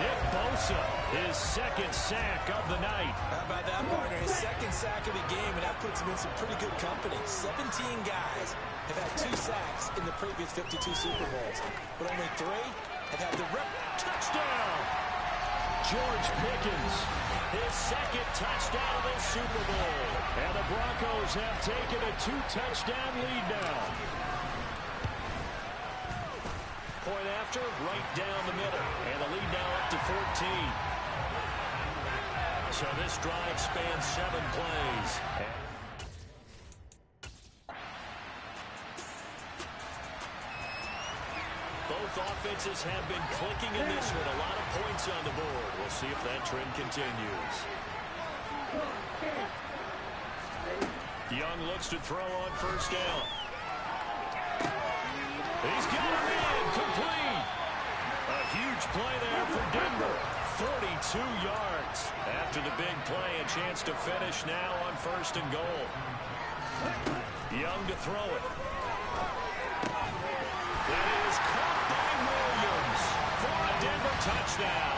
Nick Bosa, his 2nd sack of the night. How about that, partner? His 2nd sack of the game, and that puts him in some pretty good company. 17 guys have had 2 sacks in the previous 52 Super Bowls, but only 3 have had the touchdown. George Pickens, his 2nd touchdown of the Super Bowl. And the Broncos have taken a 2-touchdown lead now. Point after, right down the middle. And the lead now up to 14. So this drive spans 7 plays. Both offenses have been clicking in this one. A lot of points on the board. We'll see if that trend continues. Young looks to throw on first down. He's got him in. Complete. A huge play there for Denver. 42 yards. After the big play, a chance to finish now on 1st and goal. Young to throw it. That is caught by Williams for a Denver touchdown.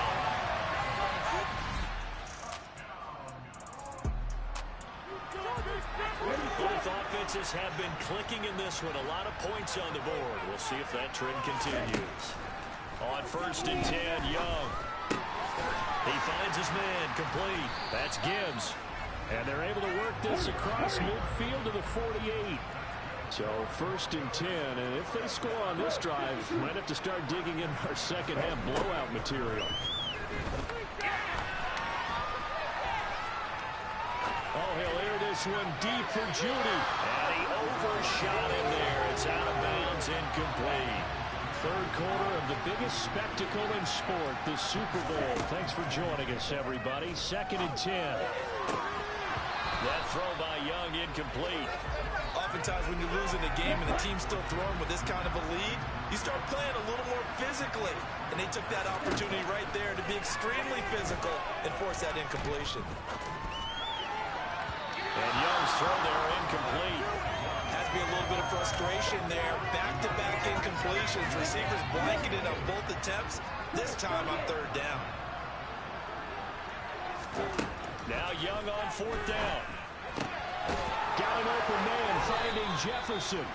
Both offenses have been clicking in this one. A lot of points on the board. We'll see if that trend continues. On 1st and 10, Young. He finds his man complete. That's Gibbs. And they're able to work this across midfield to the 48. So 1st and 10, and if they score on this drive, might have to start digging in our second-half blowout material. Oh, he'll air this one deep for Judy. And he overshot him there. It's out of bounds, incomplete. 3rd quarter of the biggest spectacle in sport, the Super Bowl. Thanks for joining us, everybody. 2nd and 10. That throw by Young incomplete. Oftentimes when you're losing a game and the team's still throwing with this kind of a lead, you start playing a little more physically. And they took that opportunity right there to be extremely physical and force that incompletion. And Young's throw there incomplete. Has to be a little bit of frustration there. Back-to-back incompletions. Receivers blanketed on both attempts. This time on 3rd down. Now Young on 4th down. Got an open man finding Jefferson.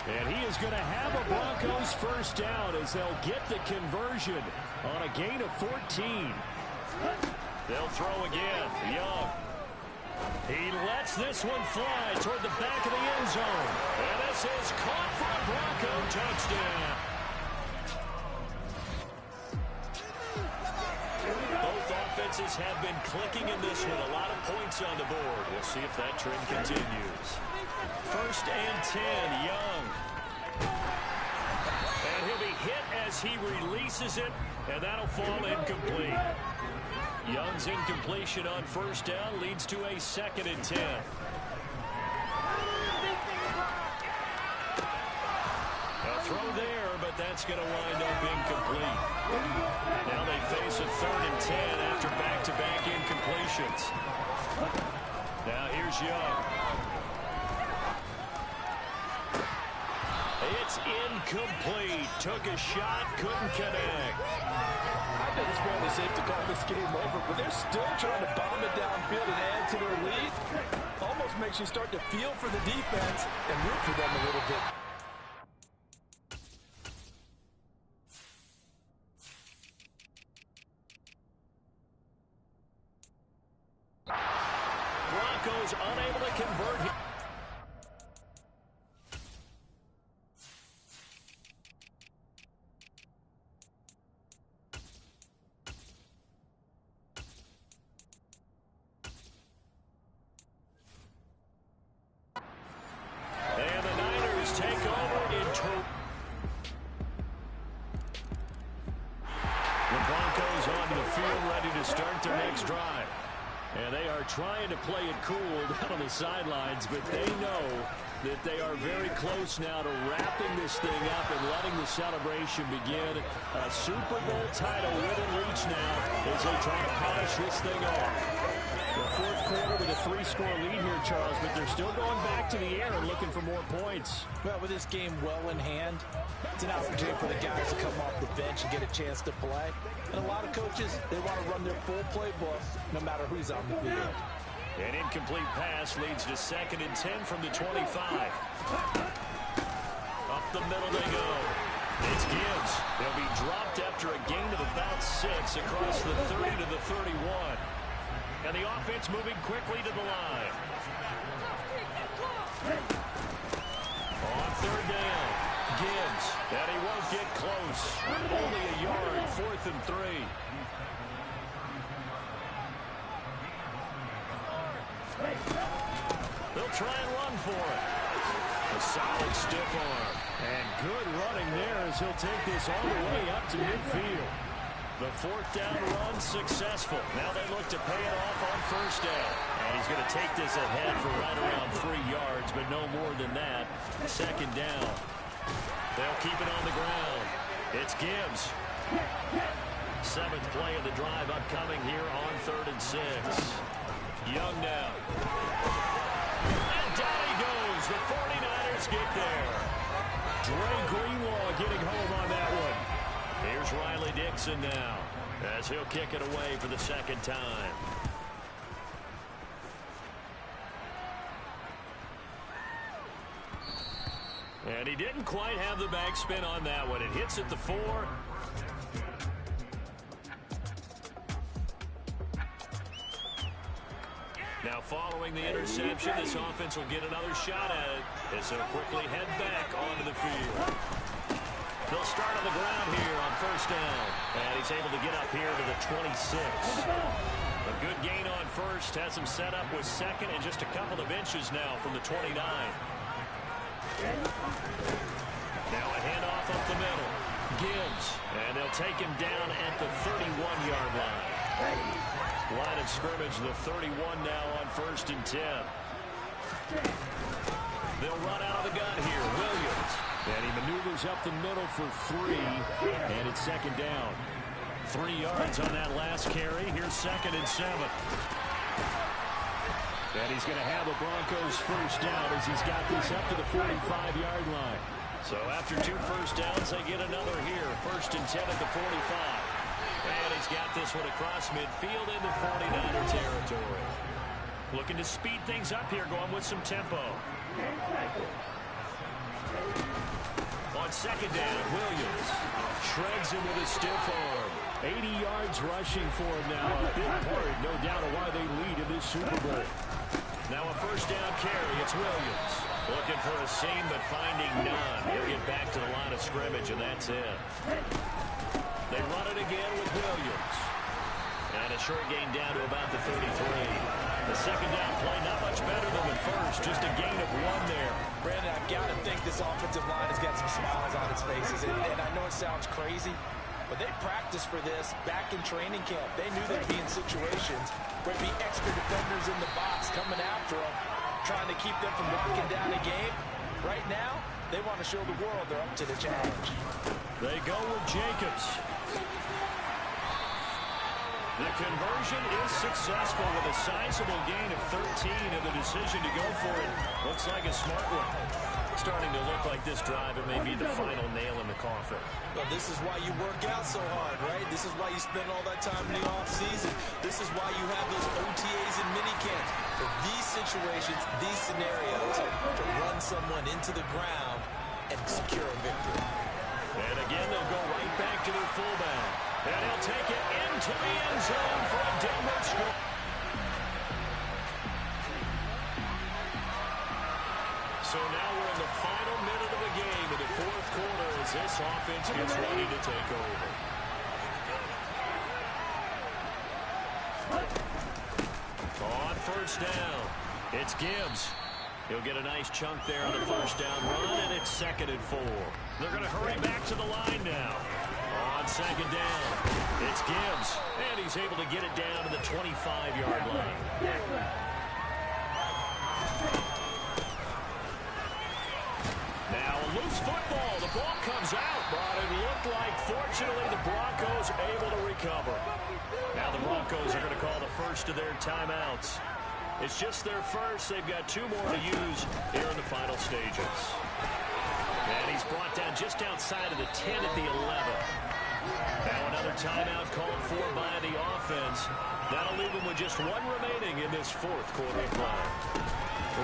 And he is going to have a Broncos 1st down as they'll get the conversion on a gain of 14. They'll throw again. Young. He lets this one fly toward the back of the end zone. And this is caught for a Bronco touchdown. Both offenses have been clicking in this one. A lot of points on the board. We'll see if that trend continues. 1st and 10, Young. And he'll be hit as he releases it, and that'll fall incomplete. Young's incompletion on 1st down leads to a 2nd and 10. A throw there, but that's going to wind up incomplete. Now they face a 3rd and 10 after back-to-back incompletions. Now here's Young. It's incomplete. Took a shot, couldn't connect. I think it's fairly safe to call this game over, but they're still trying to bomb it downfield and add to their lead. Almost makes you start to feel for the defense and root for them a little bit. Broncos unable to convert here. And the Niners take over in total. The Broncos onto the field ready to start their next drive. And they are trying to play it cool down on the sidelines, but they know that they are very close now to wrapping this thing up and letting the celebration begin. A Super Bowl title within reach now as they try to polish this thing off. The fourth quarter with a 3-score lead here, Charles, but they're still going back to the air and looking for more points. Well, with this game well in hand, it's an opportunity for the guys to come off the bench and get a chance to play. And a lot of coaches, they want to run their full playbook no matter who's on the field. An incomplete pass leads to 2nd and 10 from the 25. Up the middle they go. It's Gibbs. They'll be dropped after a gain of about 6 across the 30 to the 31. And the offense moving quickly to the line. On 3rd down, Gibbs. And he won't get close. Only a yard, 4th and 3. They'll try and run for it. A solid stiff arm. And good running there as he'll take this all the way up to midfield. The 4th down run successful. Now they look to pay it off on 1st down. And he's going to take this ahead for right around 3 yards, but no more than that. 2nd down. They'll keep it on the ground. It's Gibbs. 7th play of the drive upcoming here on 3rd and 6. Young now. And down he goes. The 49ers get there. Dre Greenlaw getting home on that one. Here's Riley Dixon now as he'll kick it away for the 2nd time. And he didn't quite have the backspin on that one. It hits at the 4. Now following the interception, this offense will get another shot at it as they'll quickly head back onto the field. They'll start on the ground here on 1st down. And he's able to get up here to the 26. A good gain on 1st. Has him set up with 2nd and just a couple of inches now from the 29. Now a handoff up the middle. Gibbs. And they'll take him down at the 31-yard line. Line of scrimmage, the 31 now on 1st and 10. They'll run out of the gun here. Williams. And he maneuvers up the middle for 3. And it's 2nd down. 3 yards on that last carry. Here's 2nd and 7. And he's going to have the Broncos 1st down as he's got this up to the 45-yard line. So after 2 first downs, they get another here. 1st and 10 at the 45. And he's got this one across midfield into 49er territory. Looking to speed things up here, going with some tempo. On 2nd down, Williams shreds him with a stiff arm. 80 yards rushing for him now. A big part, no doubt, of why they lead in this Super Bowl. Now a 1st down carry. It's Williams. Looking for a seam, but finding none. He'll get back to the line of scrimmage, and that's it. They run it again with Williams. And a short gain down to about the 33. The 2nd down play, not much better than the 1st. Just a gain of 1 there. Brandon, I've got to think this offensive line has got some smiles on its faces. And I know it sounds crazy, but they practiced for this back in training camp. They knew they'd be in situations where there'd be extra defenders in the box coming after them, trying to keep them from locking down a game. Right now, they want to show the world they're up to the challenge. They go with Jacobs. The conversion is successful with a sizable gain of 13, and the decision to go for it looks like a smart one. Starting to look like this drive, it may be the final nail in the coffin. Well, this is why you work out so hard, right? This is why you spend all that time in the offseason. This is why you have those OTAs and minicamps. For these situations, these scenarios, to run someone into the ground and secure a victory. And again, they'll go right back to their fullback. And he'll take it into the end zone for a Denver score. So now we're in the final minute of the game in the 4th quarter as this offense gets ready to take over. On 1st down, it's Gibbs. He'll get a nice chunk there on the 1st down run, and it's 2nd and 4. They're going to hurry back to the line now. On on second down. It's Gibbs, and he's able to get it down to the 25-yard line. Now a loose football. The ball comes out, but it looked like, fortunately, the Broncos able to recover. Now the Broncos are going to call the first of their timeouts. It's just their first. They've got 2 more to use here in the final stages. And he's brought down just outside of the 10 at the 11. Now another timeout called for by the offense. That'll leave him with just 1 remaining in this 4th quarter of play.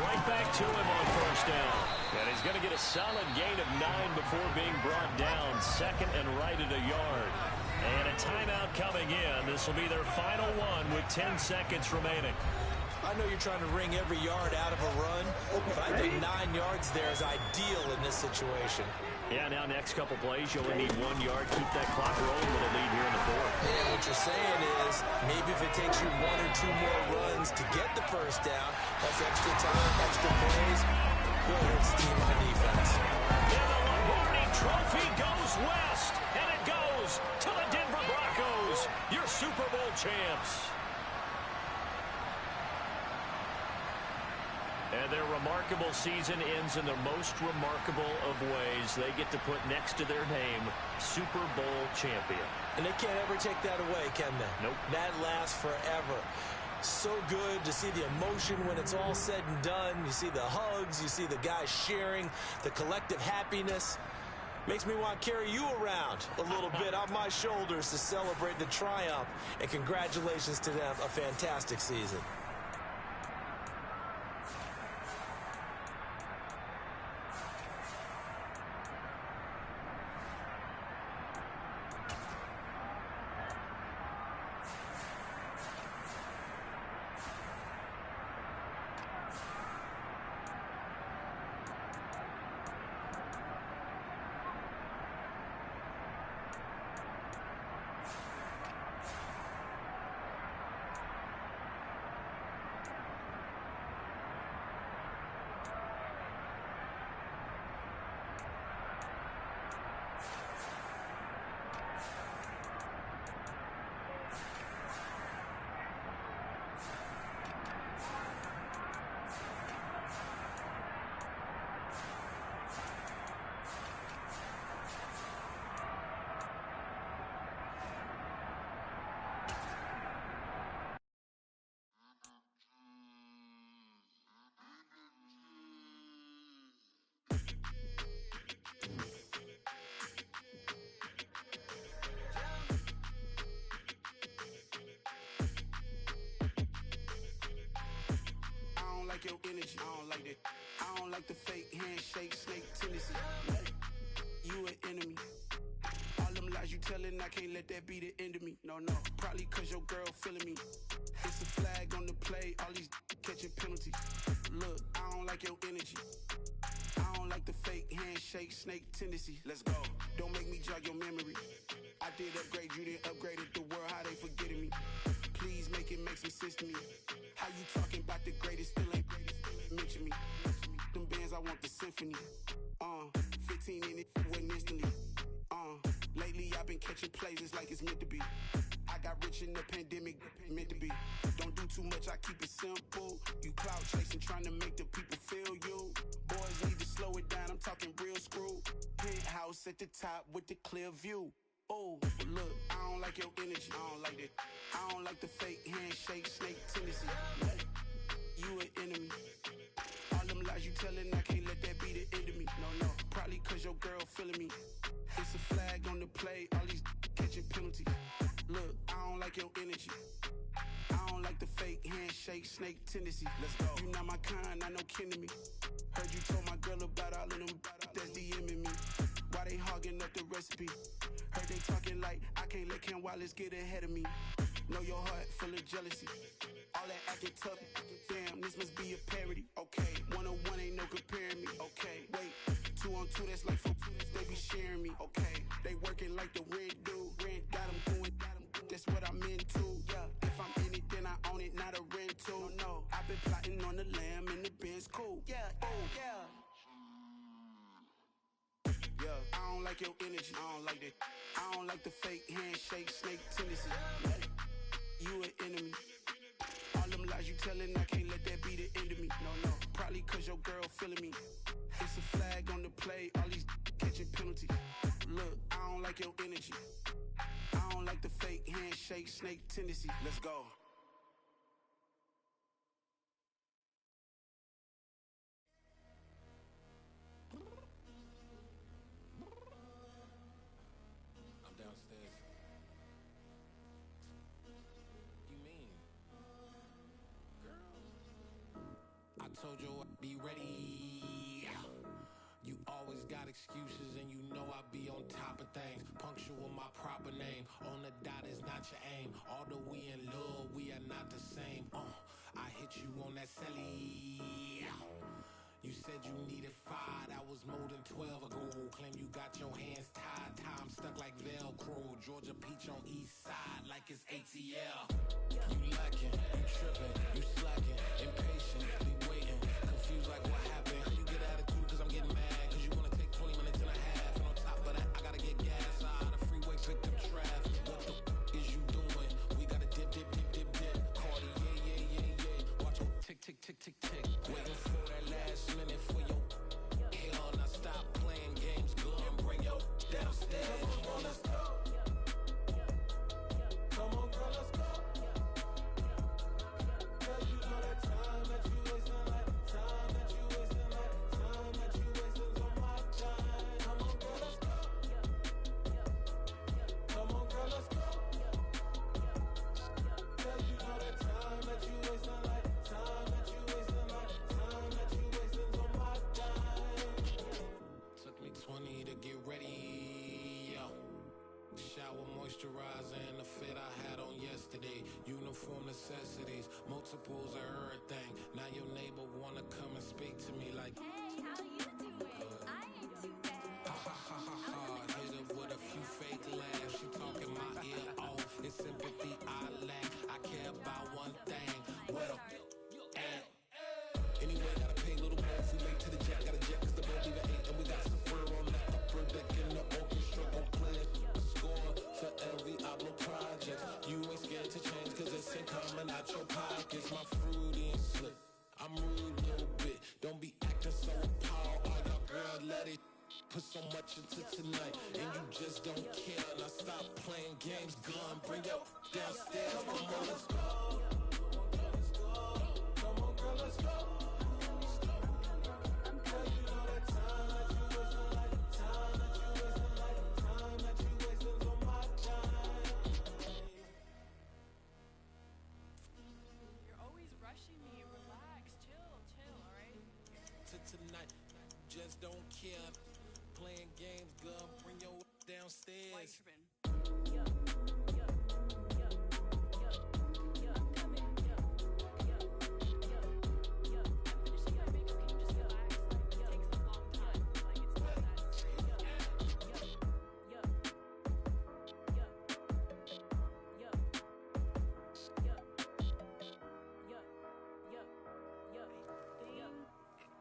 Right back to him on first down. And he's going to get a solid gain of 9 before being brought down. 2nd and right at a yard. And a timeout coming in. This will be their final one with 10 seconds remaining. I know you're trying to wring every yard out of a run, but I think 9 yards there is ideal in this situation. Yeah, now next couple plays, you only need 1 yard. Keep that clock rolling with a lead here in the 4th. Yeah, what you're saying is maybe if it takes you 1 or 2 more runs to get the first down, that's extra time, extra plays. Really hurts the team on defense. And the Lombardi Trophy goes west, and it goes to the Denver Broncos, your Super Bowl champs. And their remarkable season ends in the most remarkable of ways. They get to put next to their name, Super Bowl champion. And they can't ever take that away, can they? Nope. That lasts forever. So good to see the emotion when it's all said and done. You see the hugs, you see the guys sharing, the collective happiness. Makes me want to carry you around a little bit on my shoulders to celebrate the triumph. And congratulations to them, a fantastic season. Like your energy, I don't like that. I don't like the fake handshake, snake tendency. You an enemy. All them lies you telling, I can't let that be the end of me. No, probably cause your girl feeling me. It's a flag on the play, all these catching penalties. Look, I don't like your energy. I don't like the fake handshake, snake tendency. Let's go. Don't make me jog your memory. I did upgrade, you didn't upgrade it. The world, how they forgetting me. Please make it make some sense to me. How you talking about the greatest, still ain't greatest, mention me. Them bands, I want the symphony. 15 in it, went instantly. Lately I've been catching plays, it's like it's meant to be. I got rich in the pandemic, meant to be. Don't do too much, I keep it simple. You clout chasing, trying to make the people feel you. Boys need to slow it down, I'm talking real screw. Penthouse at the top with the clear view. Oh, look, I don't like your energy. I don't like that. I don't like the fake handshake, snake tendency. You an enemy. All them lies you telling, I can't let that be the end of me. No, probably cause your girl feeling me. It's a flag on the play, all these catching penalties. Look, I don't like your energy. I don't like the fake handshake, snake tendency. Let's go. You not my kind, I know kin to me. Heard you told my girl about all of them that's DMing me. Why they hogging up the recipe? Heard they talking like I can't let Ken Wallace get ahead of me. Know your heart full of jealousy. All that acting tough, damn, this must be a parody. Okay, 1-on-1 ain't no comparing me. Okay, wait, 2-on-2, that's like 4, they be sharing me. Okay, they working like the rent do. Rent got them going, that's what I'm into. Yeah, if I'm in it, then I own it, not a rental. No, I've been plotting on the lamb and the Benz cool. Yeah, oh, yeah. I don't don't like your energy. I don't like that. I don't like the fake handshake, snake tendency. You an enemy. All them lies you telling, I can't let that be the end of me. No, probably cause your girl feeling me. It's a flag on the play, all these catching penalties. Look, I don't like your energy. I don't like the fake handshake, snake tendency. Let's go. I'm downstairs. You mean? Girl. I told you I'd be ready. You always got excuses and you know I be on top of things. Punctual my proper name. On the dot is not your aim. Although we in love, we are not the same. I hit you on that celly. You said you needed 5, that was more than 12 ago. Claim you got your hands tied, time stuck like Velcro. Georgia Peach on east side like it's ATL. You lacking, you tripping, you slacking, impatient, be waiting, confused like what happened. How you get attitude cause I'm getting mad, cause you wanna take 20 minutes and a half. And on top of that, I gotta get gas out of the freeway, pick up traffic. What the is you doing? We gotta dip, dip, dip, dip, dip. Cardi, yeah. Watch your tick, tick, tick, tick, tick. Waiting for that last minute for your hell. Now stop playing games, go and bring your downstairs. Come on, let's go. Come on, girl, let's go. Cause you know that time that you wasting, like time that you wasting, like time that you wasting on my time. Come on, girl, let's go. Come on, girl, let's go. Cause you know that time that you wasting, like time that you wasting, like time that you wasting on my time. Took me 20 to get ready, yo. Shower, moisturizer, and the fit I had on yesterday. Uniform necessities, multiples of everything. Now your neighbor wanna come and speak to me like, Hey, how you doing? I ain't too bad. ha ha ha ha ha. Hit her with a few fake laughs. She talking my ear off. It's sympathy I lack. I care about one thing. Where the at? Anyway, gotta pay a little more if we make to the jet. Got a jet cause the boat even ate. And we got some fur on that upper deck in the orchestra. Gon' play a score for every Ablo project. You ain't scared to change cause it's ain't coming out your pockets. My fruity and slip. I'm rude a little bit. Don't be acting so appalled. All y'all girl let it put so much into tonight. And you just don't care. Now stop playing games. Gun, bring your downstairs. Come on, let's go. Come on, girl, let's go. Cause you know that time that you wasting, like time that you wasting, like time that you wasting on my time. You're always rushing me. Relax, chill, alright? To tonight, just don't care. Playing games, girl, bring your downstairs. Why you tripping?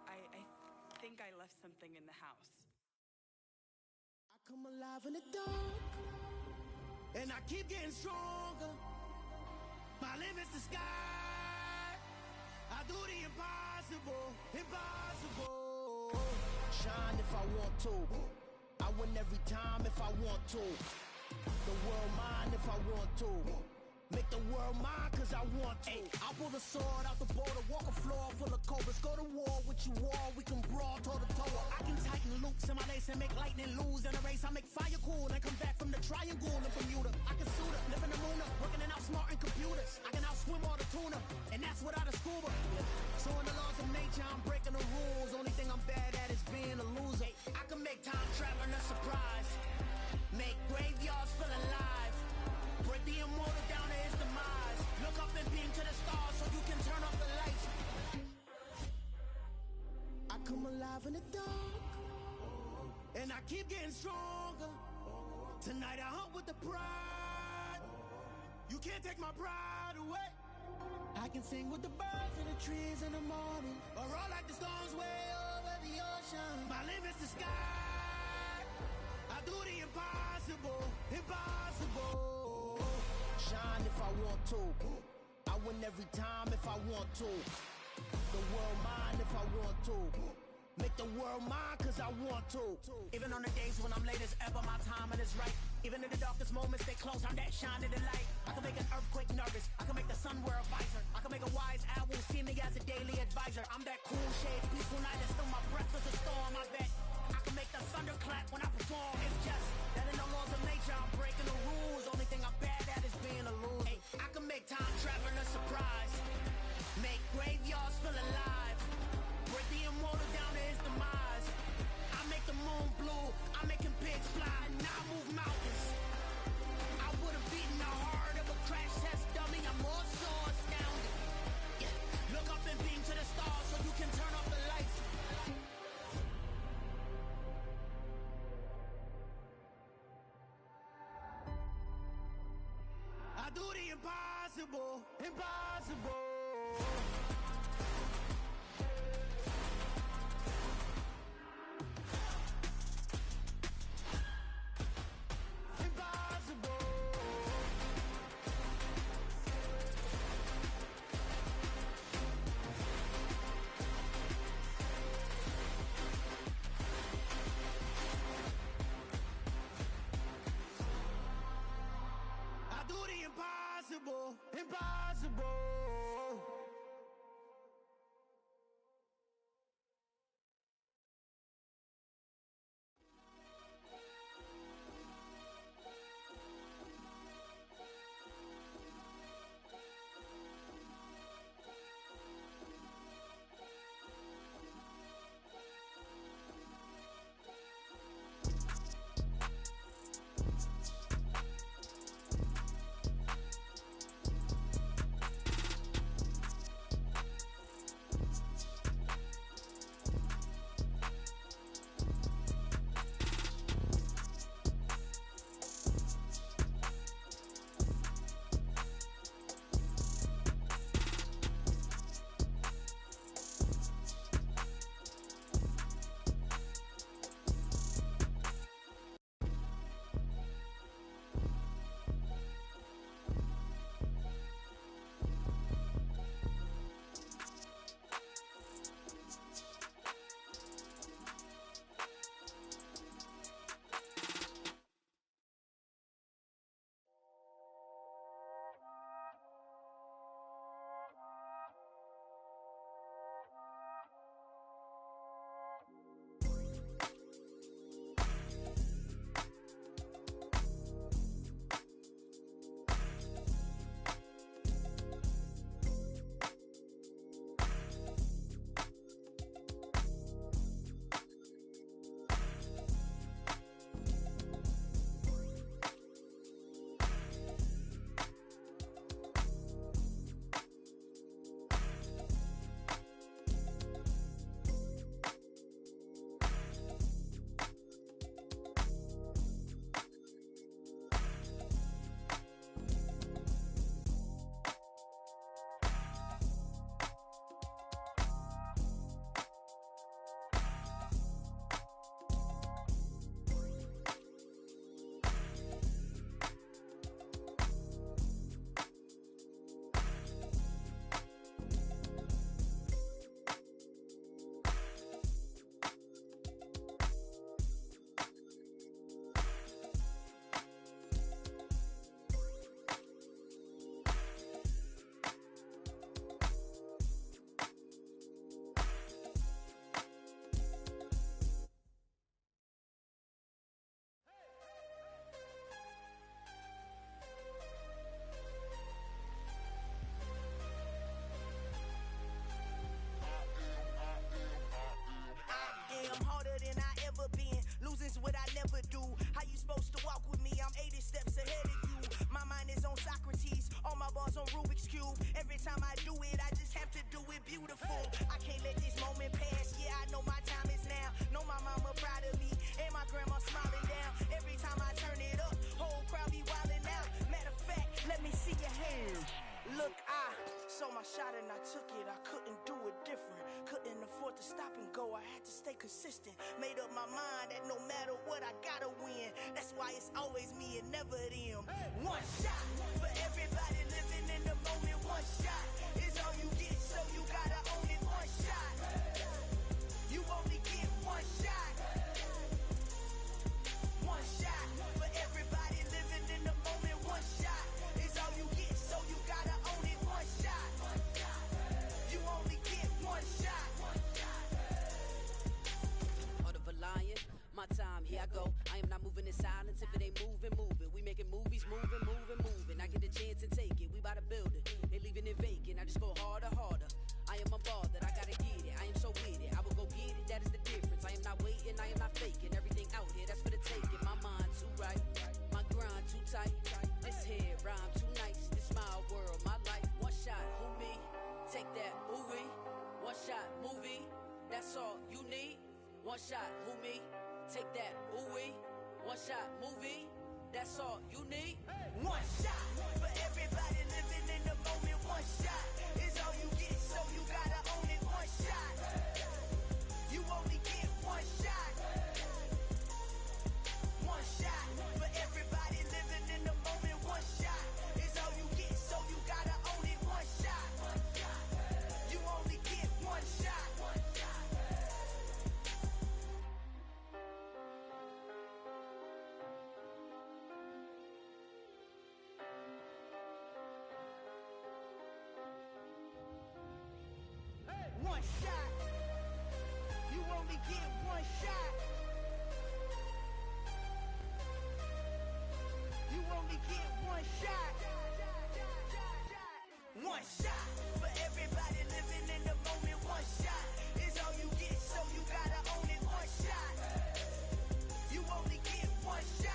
I think I left something in the house. I come alive in the dark, and I keep getting stronger. My limit's the sky. I do the impossible, impossible. Shine if I want to. I win every time if I want to. The world mine if I want to. Make the world mine cause I want to. I pull the sword out the border, walk a floor full of cobras. Go to war with you all, we can brawl toe to toe. I can tighten loops in my lace and make lightning lose in a race. I make fire cool and come back from the triangle in Bermuda. I can suit up, live in the moon up, working and outsmarting computers. I can outswim all the tuna, and that's without a scuba. So in the laws of nature, I'm breaking the rules. Only thing I'm bad at is being a loser. I can make time traveling a surprise, make graveyards feel alive, break the immortal down to his demise. Look up and beam to the stars so you can turn off the lights. I come alive in the dark, and I keep getting stronger. Tonight I hunt with the pride. You can't take my pride away. I can sing with the birds and the trees in the morning, or roll like the storms way over the ocean. My limit's the sky. I every time if I want to. The world mine if I want to. Make the world mine cause I want to. Even on the days when I'm late as ever, my timing is right. Even in the darkest moments, they close, I'm that shining the light. I can make an earthquake nervous, I can make the sun wear a visor. I can make a wise owl see me as a daily advisor. I'm that cool shade, peaceful night, and still my breath is a storm, I bet. I can make the thunder clap when I perform. It's just that in the laws of nature, I'm breaking the rules. Only thing I'm bad at is being a loser. Hey, I can make time travel a surprise. Make graveyards feel alive. Break the immortal down to his demise. I make the moon blue, I'm making pigs fly. Now I move mountains. I would have beaten the heart of a crash test dummy. I'm more so astounded. Yeah. Look up and beam to the stars so you can turn off the lights. I do the impossible, impossible. Impossible, impossible. What I never do. How you supposed to walk with me? I'm 80 steps ahead of you. My mind is on Socrates, all my bars on Rubik's Cube. Every time I do it, I just have to do it beautiful. I can't let this moment pass. Yeah, I know my time is now. Know my mama proud of me, and my grandma smiling down. Every time I turn it up, whole crowd be wilding out. Matter of fact, let me see your hands. Look, I saw my shot and I took it. I couldn't do it different. Couldn't afford to stop and go. I had to stay consistent. Made up my mind that no matter what, I gotta win. That's why it's always me and never them. One shot for everybody living in the moment. One shot. in silence. If it ain't moving, move it. We making movies, moving, moving, moving. I get a chance and take it. We bout to build it. They leaving it vacant. I just go harder, harder. I am a ball that I gotta get it. I am so with it. I will go get it. That is the difference. I am not waiting. I am not faking. Everything out here, that's for the taking. My mind too right. My grind too tight. This head rhyme too nice. This my world, my life. One shot, who me? Take that, movie. One shot, movie. That's all you need. One shot, who me? Take that, ooh-wee. One shot, movie. That's all you need. One shot for everybody living in the moment. One shot is all you get, so you gotta own it. One shot. You only get one shot. One shot for everybody living in the moment. One shot is all you get, so you gotta own it. One shot. You only get one shot. One shot. You only get one shot. You only get one shot. One shot for everybody living in the moment. One shot is all you get, so you gotta own it. One shot. You only get one shot.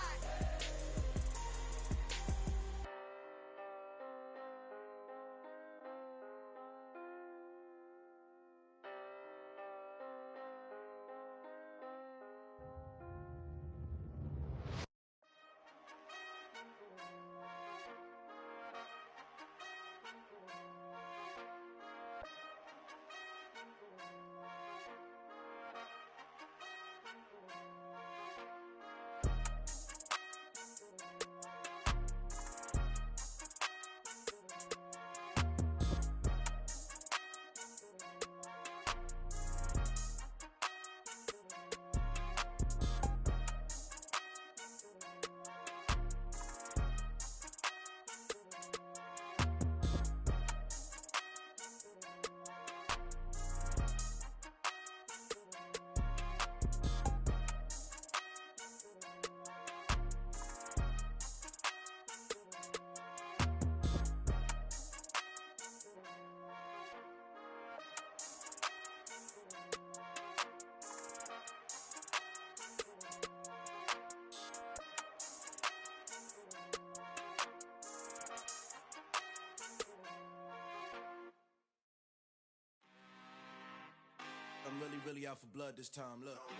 I'm really out for blood this time, look.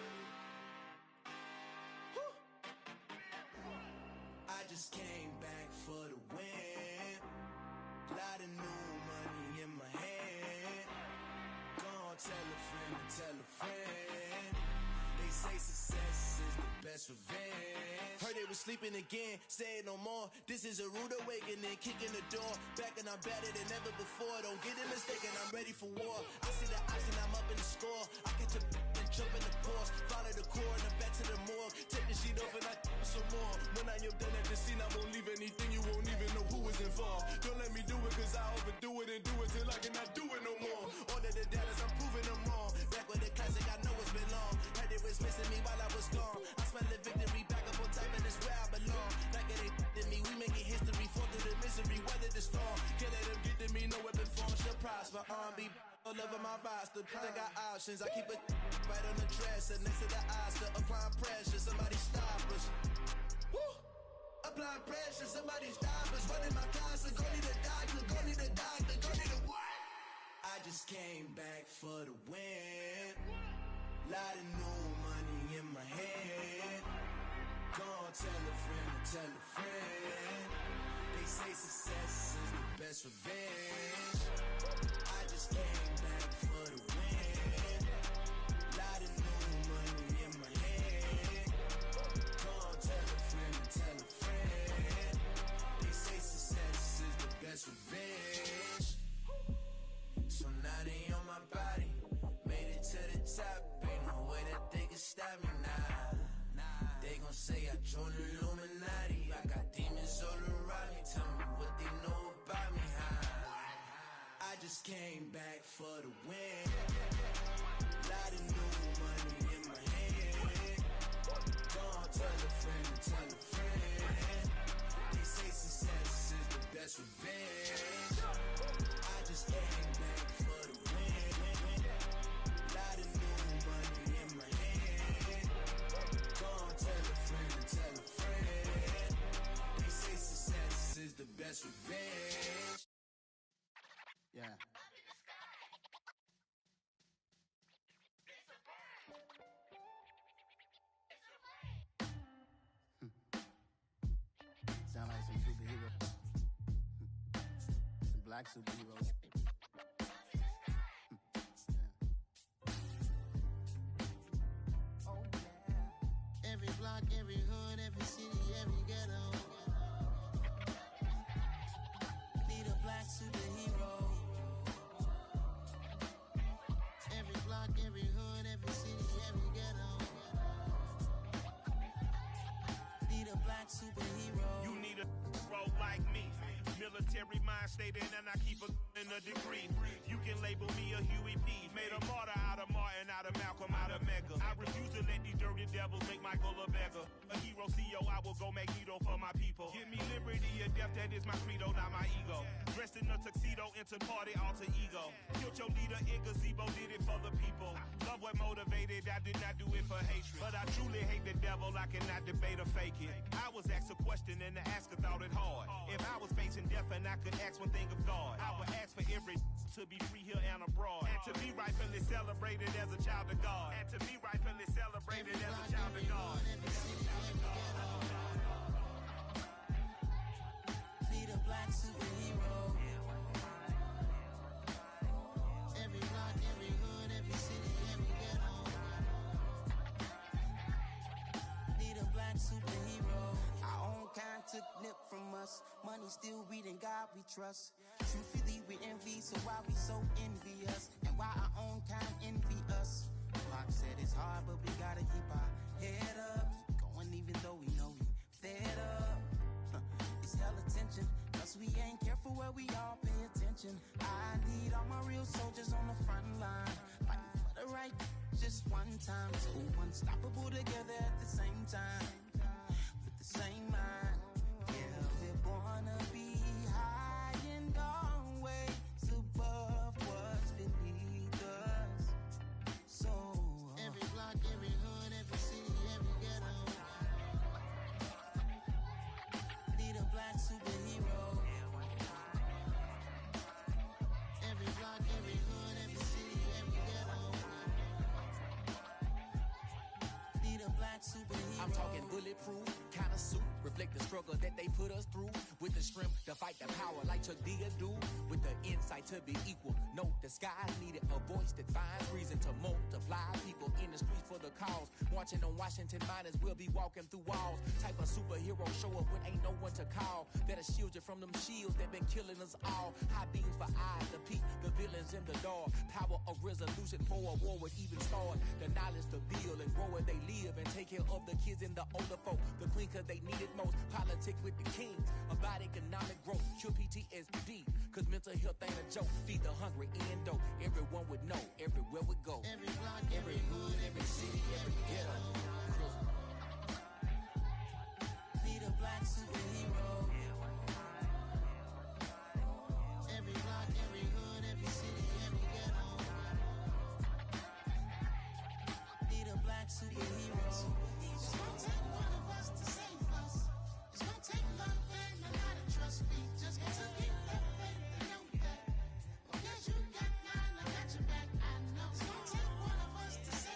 Woo. I just came back for the win. Lot of new money in my hand. Gonna tell a friend to tell a friend. They say success is the best revenge. Heard they was sleeping again, say it no more. This is a rude awakening, kicking the door. Back and I'm better than ever before. Don't get it mistaken, I'm ready for war. I see the option, I'm up in the score. I catch a and jump in the course. Follow the core and I'm back to the morgue. Take the sheet off and I some more. When I am done at the scene, I won't leave anything. You won't even know who is involved. Don't let me do it, cause I overdo it and do it till I cannot do it no more. All of the doubters, I'm proving them wrong. Back with the classic, I know it's been long. Heard it was missing me while I was gone. I smell the victory, back up on time, and it's where I belong. Like it ain't to me, we making history. Fall through the misery, weather the storm. Can't let them get to me, no weapon form should prosper. R&B all over my roster. I got options, I keep it right on the dresser. Next to the Oscar, applying pressure, somebody stop us. Woo! Applying pressure, somebody stop us. Running my constant, go need a doctor, go need a doctor, go need a what? I just came back for the win. Lot of new money in my hand. Gonna tell a friend to tell a friend. They say success is the best revenge. I just came back for the win. Lot of new money in my hand. Gonna tell a friend to tell a friend. They say success is the best revenge. So now they on my body. Made it to the top. Ain't no way that they can stop me now. They gon' say I joined the Illuminati. I got demons all around me. Tell me what they know about me, huh? I just came back for the win. Lot of new money in my hand. Gonna tell a friend to black superheroes. Oh, yeah. Every block, every hood, every city, every ghetto. Need a black superhero. Every block, every hood, every city, every ghetto. Need a black superhero. You need a role like me. Military mind state and I keep in a degree. You can label me a Huey P. Made a martyr out of Martin, out of Malcolm, out of Mega. I refuse to let these dirty devils make Michael a beggar. A hero CEO, I will go Magneto for my people. Give me liberty or death, that is my credo, not my ego. Dressed in a tuxedo, into party, alter ego. Killed your leader in gazebo, did it for the people. Love what motivated, I did not do it for hatred. But I truly hate the devil, I cannot debate or fake it. I was asked a question and the asker thought it hard. If I was facing death and I could ask one thing of God, I would ask for every to be free here and abroad. And to be rightfully celebrated as a child of God. And to be rightfully celebrated as a child of God. Need a black superhero. Every block, every hood, every city, every ghetto. Need a black superhero. Our own kind took nip from us. Money still reading God we trust. Truthfully we envy, so why we so envious? And why our own kind envy us? Block said it's hard, but we gotta keep our head up. Going even though we know we fed up. It's hell attention, cause we ain't careful where we all pay attention. I need all my real soldiers on the front line, fighting for the right just one time. So unstoppable together at the same time, with the same mind. Yeah, we're born to be high and always above what's beneath us. So every block, every hood, every city, every ghetto. Need a black superhero. Every block, every hood, every city, every ghetto. Need a black superhero. I'm talking bulletproof kind of suit, reflect the struggle that they put us through. With the strength to fight the power like Chuck D do. With the insight to be equal. No, the skies needed a voice that finds reason to multiply people in the streets for the cause. Marching on Washington, miners will be walking through walls. Type of superhero show up when ain't no one to call. That'll shield you from them shields that been killing us all. High beams for eyes to peek the villains in the dark. Power of resolution for a war would even start. The knowledge to build and grow where they live and take care of the kids and the older folk. The queen cause they need it most. Politic with the kings about economic growth. Cure PTSD cause mental health ain't a joke. Feed the hungry and dope. Everyone would know everywhere we go. Every block, every hood, every city, every ghetto. Need a black superhero. Every block, every hood, every city, every ghetto. Need a black superhero. It's gonna take one of us to save us. It's gonna take love and a lot of trust. We just got to keep that faith and know that. Because you got mine, I got your back. I know it's gonna take one of us to save us.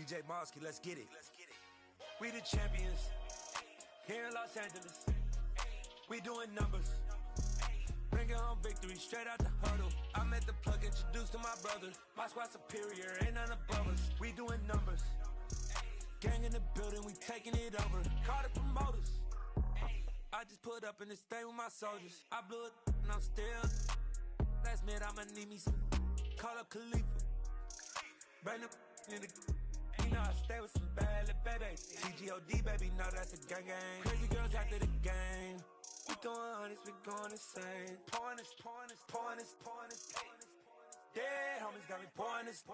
DJ Mosky, let's get it. We the champions here in Los Angeles. We doing numbers. Bringing home victory straight out the huddle. I'm at the plug, introduced to my brothers. My squad superior, ain't none above us. We doing numbers. Gang in the building, we taking it over. Call the promoters. I just put up in this thing with my soldiers. I blew it and I'm still. Last minute I'ma need me some. Call up Khalifa. Bring them in the. You know I stay with some bad little baby. TGOD baby, know that's a gang gang. Crazy girls after the game. We throwing hundreds, we going insane. Pouring this. Dead homies got me pouring this.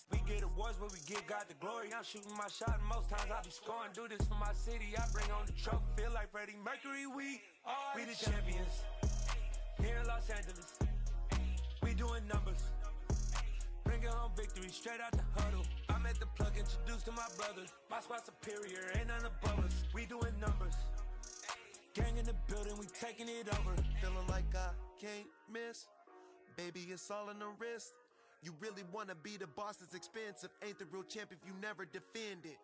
We get awards, but we give God the glory. I'm shooting my shot, and most times I be scoring. Do this for my city, I bring on the trophy. Feel like Freddie Mercury, we the champions. Here in Los Angeles, we doing numbers. Bringing home victory straight out the huddle. I'm at the plug, introduced to my brothers. My squad superior, ain't none above us. We doing numbers. Gang in the building, we taking it over. Feeling like I can't miss. Baby, it's all in the wrist. You really wanna be the boss, it's expensive. Ain't the real champ if you never defend it.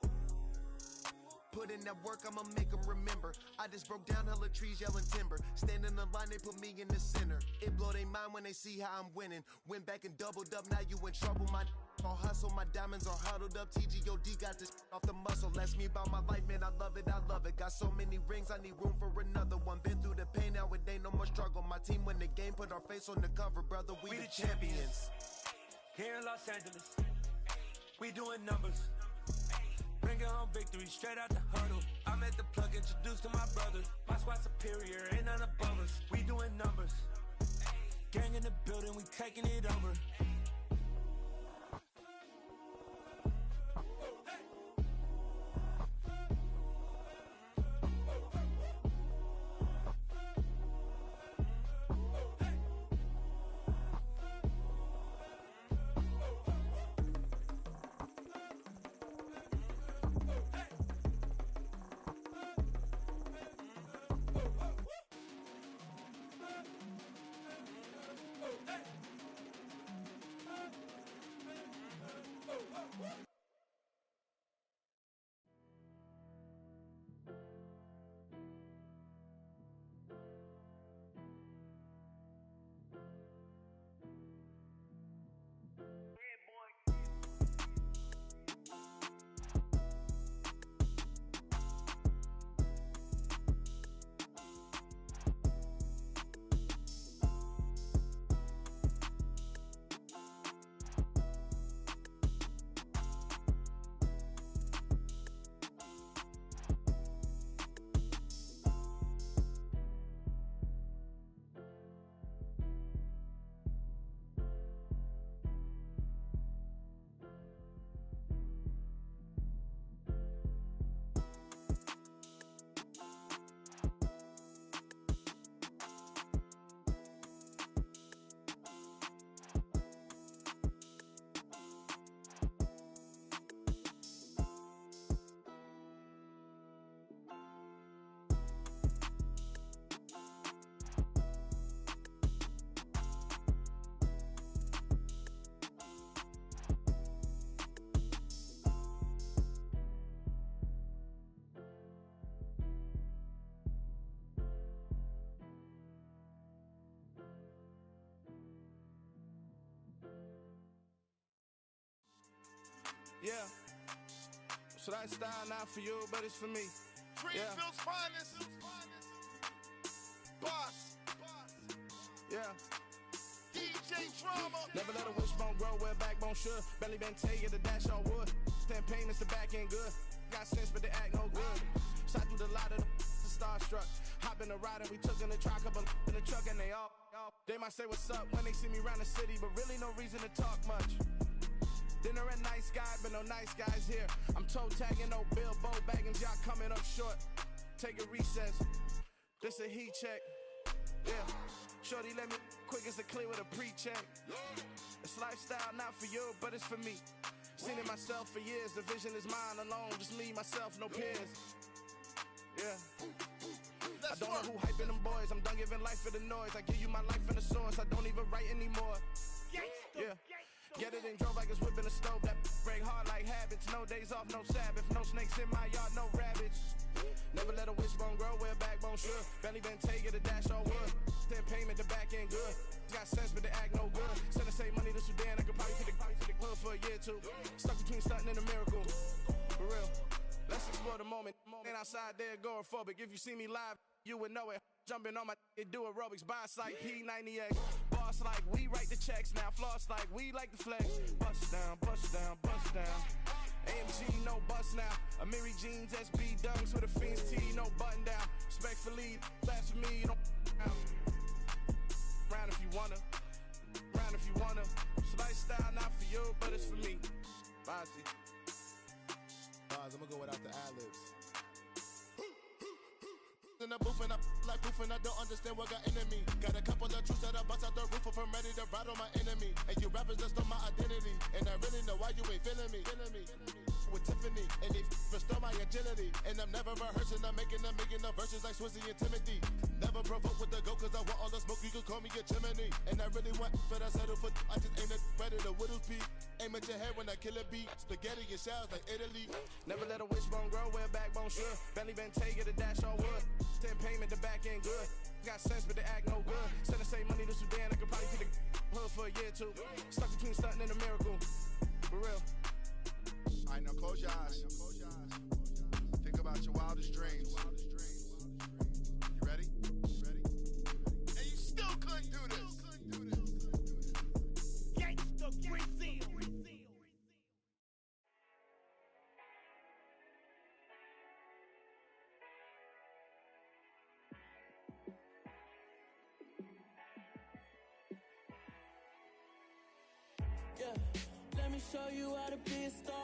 Put in that work, I'ma make them remember. I just broke down hella trees, yelling timber. Stand in the line, they put me in the center. It blow they mind when they see how I'm winning. Went back and doubled up, now you in trouble. My all hustle, my diamonds are huddled up. TGOD got this off the muscle. That's me about my life, man, I love it. Got so many rings, I need room for another one. Been through the pain, now it ain't no more struggle. My team win the game, put our face on the cover, brother. We the champions. Here in Los Angeles, we doing numbers. Bringing home victory straight out the huddle. I'm at the plug, introduced to my brothers. My squad superior, ain't none above us. We doing numbers. Gang in the building, we taking it over. Yeah. So that style not for you, but it's for me. Greenfield's finest. Boss. Yeah. DJ Drama. Never let a wishbone grow where a backbone should. Belly been tell you the dash on wood. 10 payments, the back end good. Got sense, but they act no good. Shot through the lot of the starstruck. Hop in the ride and we took in the truck, couple in the truck and they all. They might say what's up when they see me round the city, but really no reason to talk much. Dinner at nice guy, but no nice guys here. I'm toe tagging, no Bilbo bagging, jock coming up short. Take a recess. This a heat check. Yeah. Shorty let me quick as a clear with a pre-check. It's lifestyle not for you, but it's for me. Seen it myself for years. The vision is mine alone. Just me, myself, no peers. Yeah. I don't know who hyping them boys. I'm done giving life for the noise. I give you my life in the source. I don't even write anymore. Yeah. Get it and drove like it's whipping the stove. That break hard like habits. No days off, no Sabbath. No snakes in my yard, no rabbits. Never let a wishbone grow where a backbone should. Belly been take it, a dash all wood. Then payment, the back end good. Got sense, but they act no good. Send the same money to Sudan, I could probably to the hood for a year or two. Stuck between stunting and a miracle. For real. Let's explore the moment. Ain't outside there agoraphobic. If you see me live, you would know it. Jumping on my do aerobics, buy like P90X. Boss like we write the checks now. Floss like we like the flex. Bust down, bust down, bust down. AMG, no bust now. Amiri jeans, SB dunks with a Fiends tee, no button down. Respectfully, that's for me, don't round if you wanna. Round if you wanna. It's lifestyle, not for you, but it's for me. Bossy. Bars, I'ma go without the ad-libs. In the booth and I like proof and I don't understand what got into me. Got a couple of truths that I bust out the roof if I'm ready to ride on my enemy. And you rappers just stole my identity, and I really know why you ain't feeling me. With Tiffany, and they restore my agility. And I'm never rehearsing, I'm making $1 million verses like Swizzy and Timothy. Never provoke with the go, cause I want all the smoke, you can call me a chimney. And I really want, but I settle for, I just aim at better the widow's peak. Aim at your head when I kill a beat. Spaghetti and shells like Italy. Never let a wishbone grow where a backbone should. Belly been take it, a dash all wood. Then payment, the back end good. Got sense, but they act no good. Send the same money to Sudan, I could probably to the hood for a year or two. Stuck between stunting and a miracle. For real. Alright, now close your eyes. Think about your wildest dreams. You ready? And you still couldn't do this. Gangsta Brazil. Yeah, let me show you how to be a star.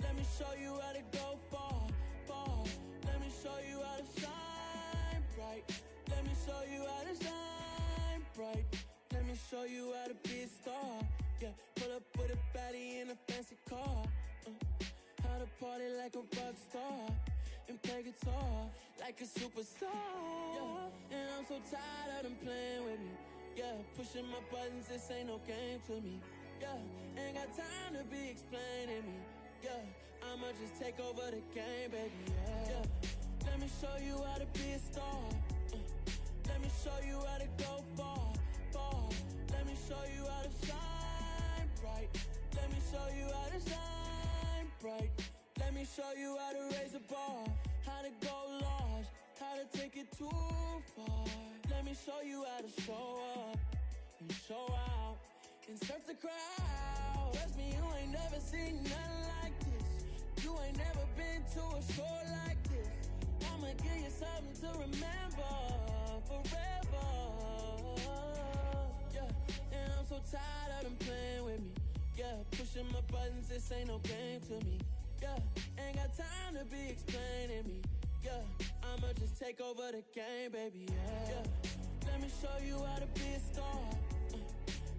Let me show you how to go far, far. Let me show you how to shine bright. Let me show you how to shine bright. Let me show you how to be a star. Yeah, pull up with a baddie in a fancy car. How to party like a rock star and play guitar like a superstar. Yeah, and I'm so tired of them playing with me. Yeah, pushing my buttons, this ain't no game to me. Yeah, ain't got time to be explaining me. Yeah, I'ma just take over the game, baby. Yeah, let me show you how to be a star. Let me show you how to go far, far. Let me show you how to shine bright. Let me show you how to shine bright. Let me show you how to raise a bar, how to go large, how to take it too far. Let me show you how to show up and show out and surf the crowd. Trust me, you ain't never seen nothing like this. You ain't never been to a show like this. I'ma give you something to remember forever. Yeah, and I'm so tired of them playing with me. Yeah, pushing my buttons, this ain't no game to me. Yeah, ain't got time to be explaining me. Yeah, I'ma just take over the game, baby. Yeah, let me show you how to be a star.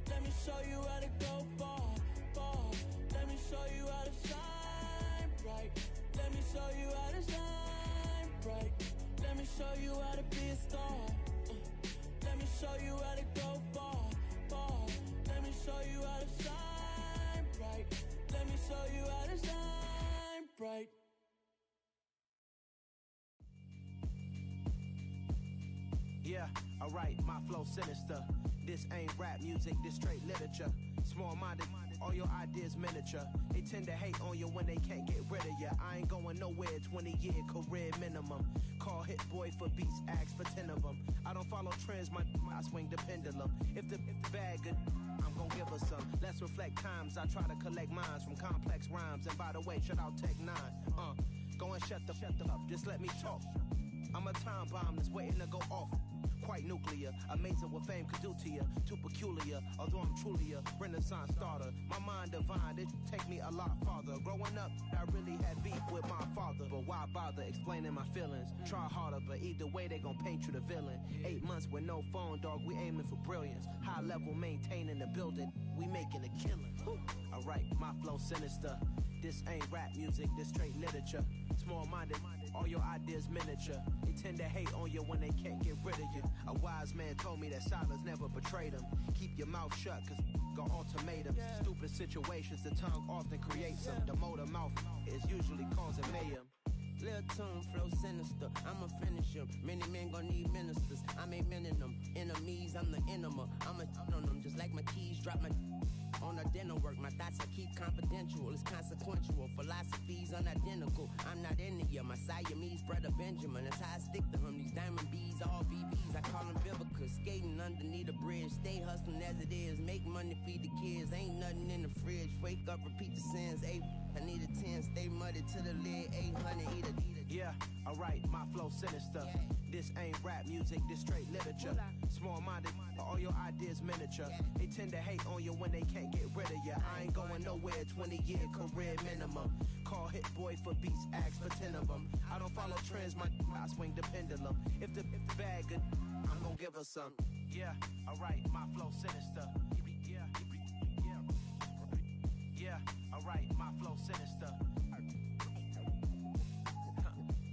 Let me show you how to go far, far. Let me show you how to shine bright. Let me show you how to shine bright. Let me show you how to be a star. Let me show you how to go far, far. Let me show you how to shine bright. Let me show you how to shine bright. Yeah, alright, my flow sinister. This ain't rap music, this straight literature. Small-minded, all your ideas miniature. They tend to hate on you when they can't get rid of you. I ain't going nowhere, 20-year career minimum. Call Hit Boy for beats, ask for 10 of them. I don't follow trends, I swing the pendulum. If the bag good, I'm gon' give her some. Let's reflect times, I try to collect minds from complex rhymes. And by the way, shout out Tech 9. Go and shut the up, just let me talk. I'm a time bomb that's waiting to go off. Quite nuclear, amazing what fame could do to you. Too peculiar, although I'm truly a renaissance starter. My mind divine, it take me a lot farther. Growing up, I really had beef with my father. But why bother explaining my feelings? Try harder, but either way they gon' paint you the villain. 8 months with no phone, dog, we aiming for brilliance. High level maintaining the building, we making a killing. Alright, my flow sinister. This ain't rap music, this straight literature. Small-minded, All your ideas miniature. They tend to hate on you when they can't get rid of you. A wise man told me that silence never betrayed him. Keep your mouth shut, cause got ultimatums. Stupid situations, the tongue often creates them. The motor mouth is usually causing mayhem. Lil' tune, flow sinister, I'ma finish him. Many men gon' need ministers, I make men in them. Enemies, I'm the enema, I'ma on them. Just like my keys, drop my on a dinner work. My thoughts I keep confidential, it's consequential. Philosophies unidentical, I'm not India. My Siamese brother Benjamin, that's how I stick to him. These diamond bees, all BBs, I call them Vivica. Skating underneath a bridge, stay hustling as it is. Make money, feed the kids, ain't nothing in the fridge. Wake up, repeat the sins, I need a 10, stay muddy to the lid, 800, eat a. Yeah, alright, my flow sinister. This ain't rap music, this straight literature. Small-minded, all your ideas miniature. They tend to hate on you when they can't get rid of you. I ain't going nowhere, 20-year career minimum. Call Hit Boy for beats, ask for 10 of them. I don't follow trends, I swing the pendulum. If the bag good, I'm gonna give her some. Yeah, alright, my flow sinister. Yeah, alright, my flow sinister.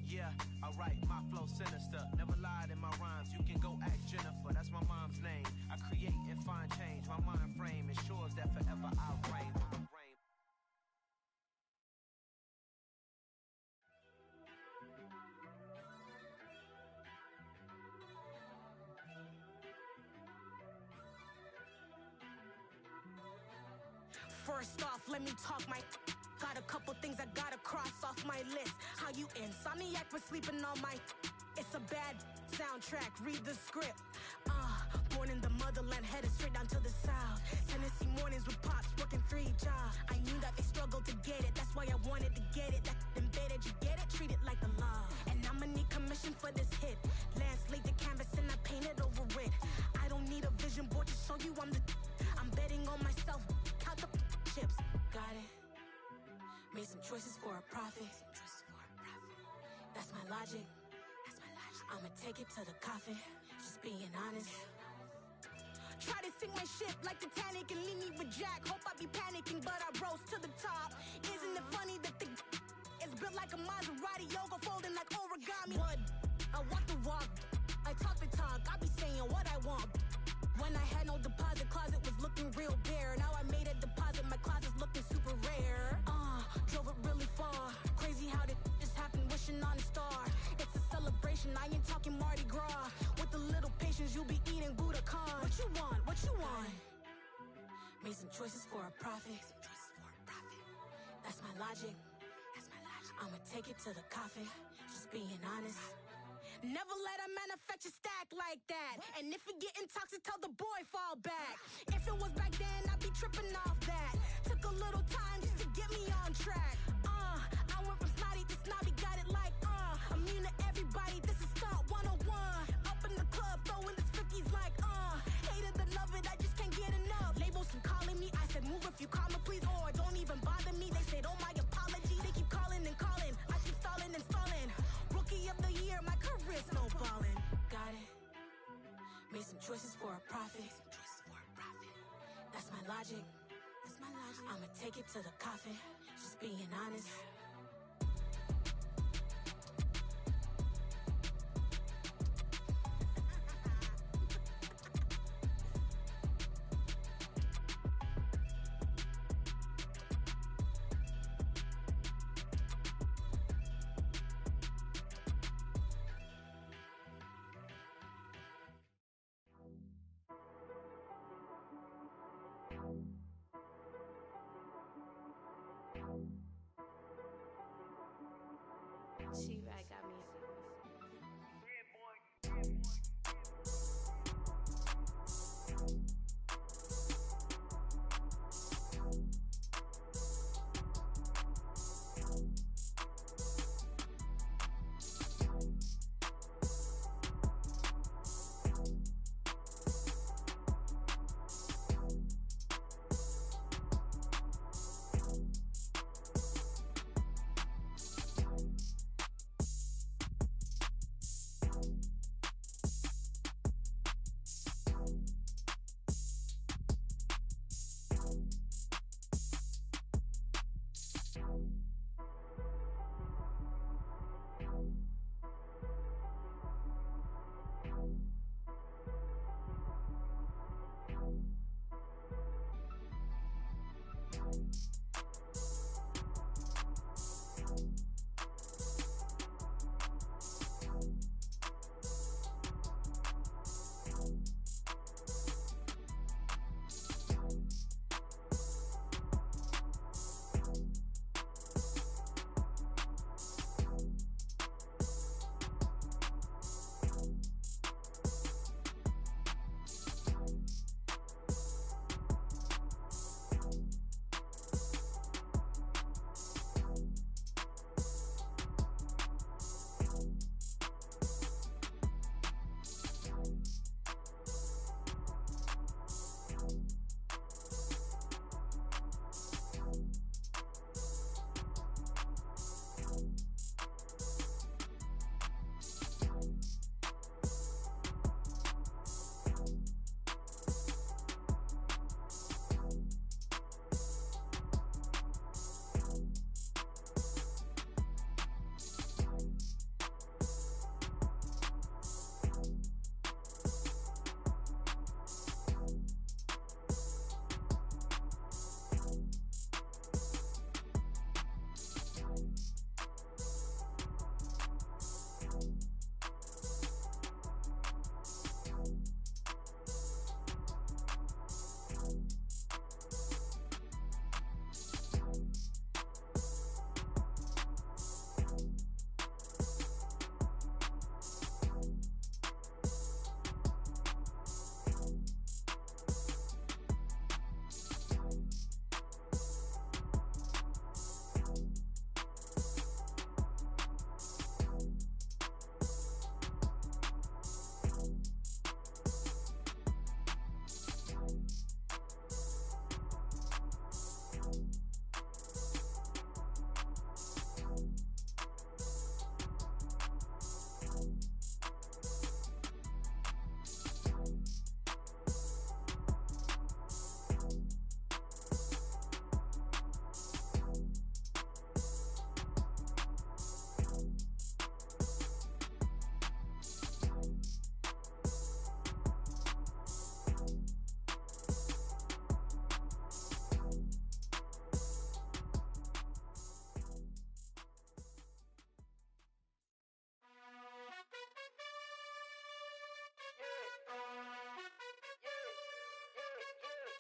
Yeah, alright, my flow sinister. Never lied in my rhymes, you can go ask Jennifer. That's my mom's name. I create and find change. My mind frame ensures that forever I'll reign. First off, let me talk my. Got a couple things I gotta cross off my list. How you insomniac for sleeping on my. It's a bad soundtrack, read the script. Born in the motherland, headed straight down to the south. Tennessee mornings with pops, working 3 jobs. I knew that they struggled to get it, that's why I wanted to get it. That embedded, you get it, treat it like the law. And I'ma need commission for this hit. Lance laid the canvas and I painted over it. I don't need a vision board to show you I'm the. I'm betting on myself, count the chips. Got it. Made some choices for a profit. That's my logic. I'ma take it to the coffin. Just being honest. Try to sink my ship like Titanic and leave me with Jack. Hope I be panicking, but I rose to the top. Isn't it funny that the is built like a Maserati, yoga folding like origami? What? I walk the walk. I talk the talk. I be saying what I want. When I had no deposit, closet was looking real bare. Now I made a deposit, my closet's looking super rare. Drove it really far. Crazy how did this happen, wishing on a star. It's a celebration, I ain't talking Mardi Gras. With a little patience, you'll be eating Budokan. What you want? What you want? Made some choices for a profit. That's my logic. I'ma take it to the coffin. Just being honest. Never let a manufacture stack like that. And if it getting toxic, tell the boy fall back. If it was back then, I'd be tripping off that. Took a little time just to get me on track. I went from snotty to snobby, got it like immune to everybody, this is stunt 101. Up in the club, throwing the 50s like hate it, love it, I just can't get enough. Labels keep calling me, I said move if you call me please, or don't even bother me. They said oh my apology, they keep calling and calling. I keep stalling and stalling. Rookie of the year, my career's snowballing. Got it. Made some choices for a profit. That's my logic. I'ma take it to the coffin. Just being honest. She-Rag got me.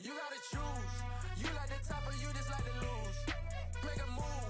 You gotta choose. You like the top or you just like to lose. Make a move.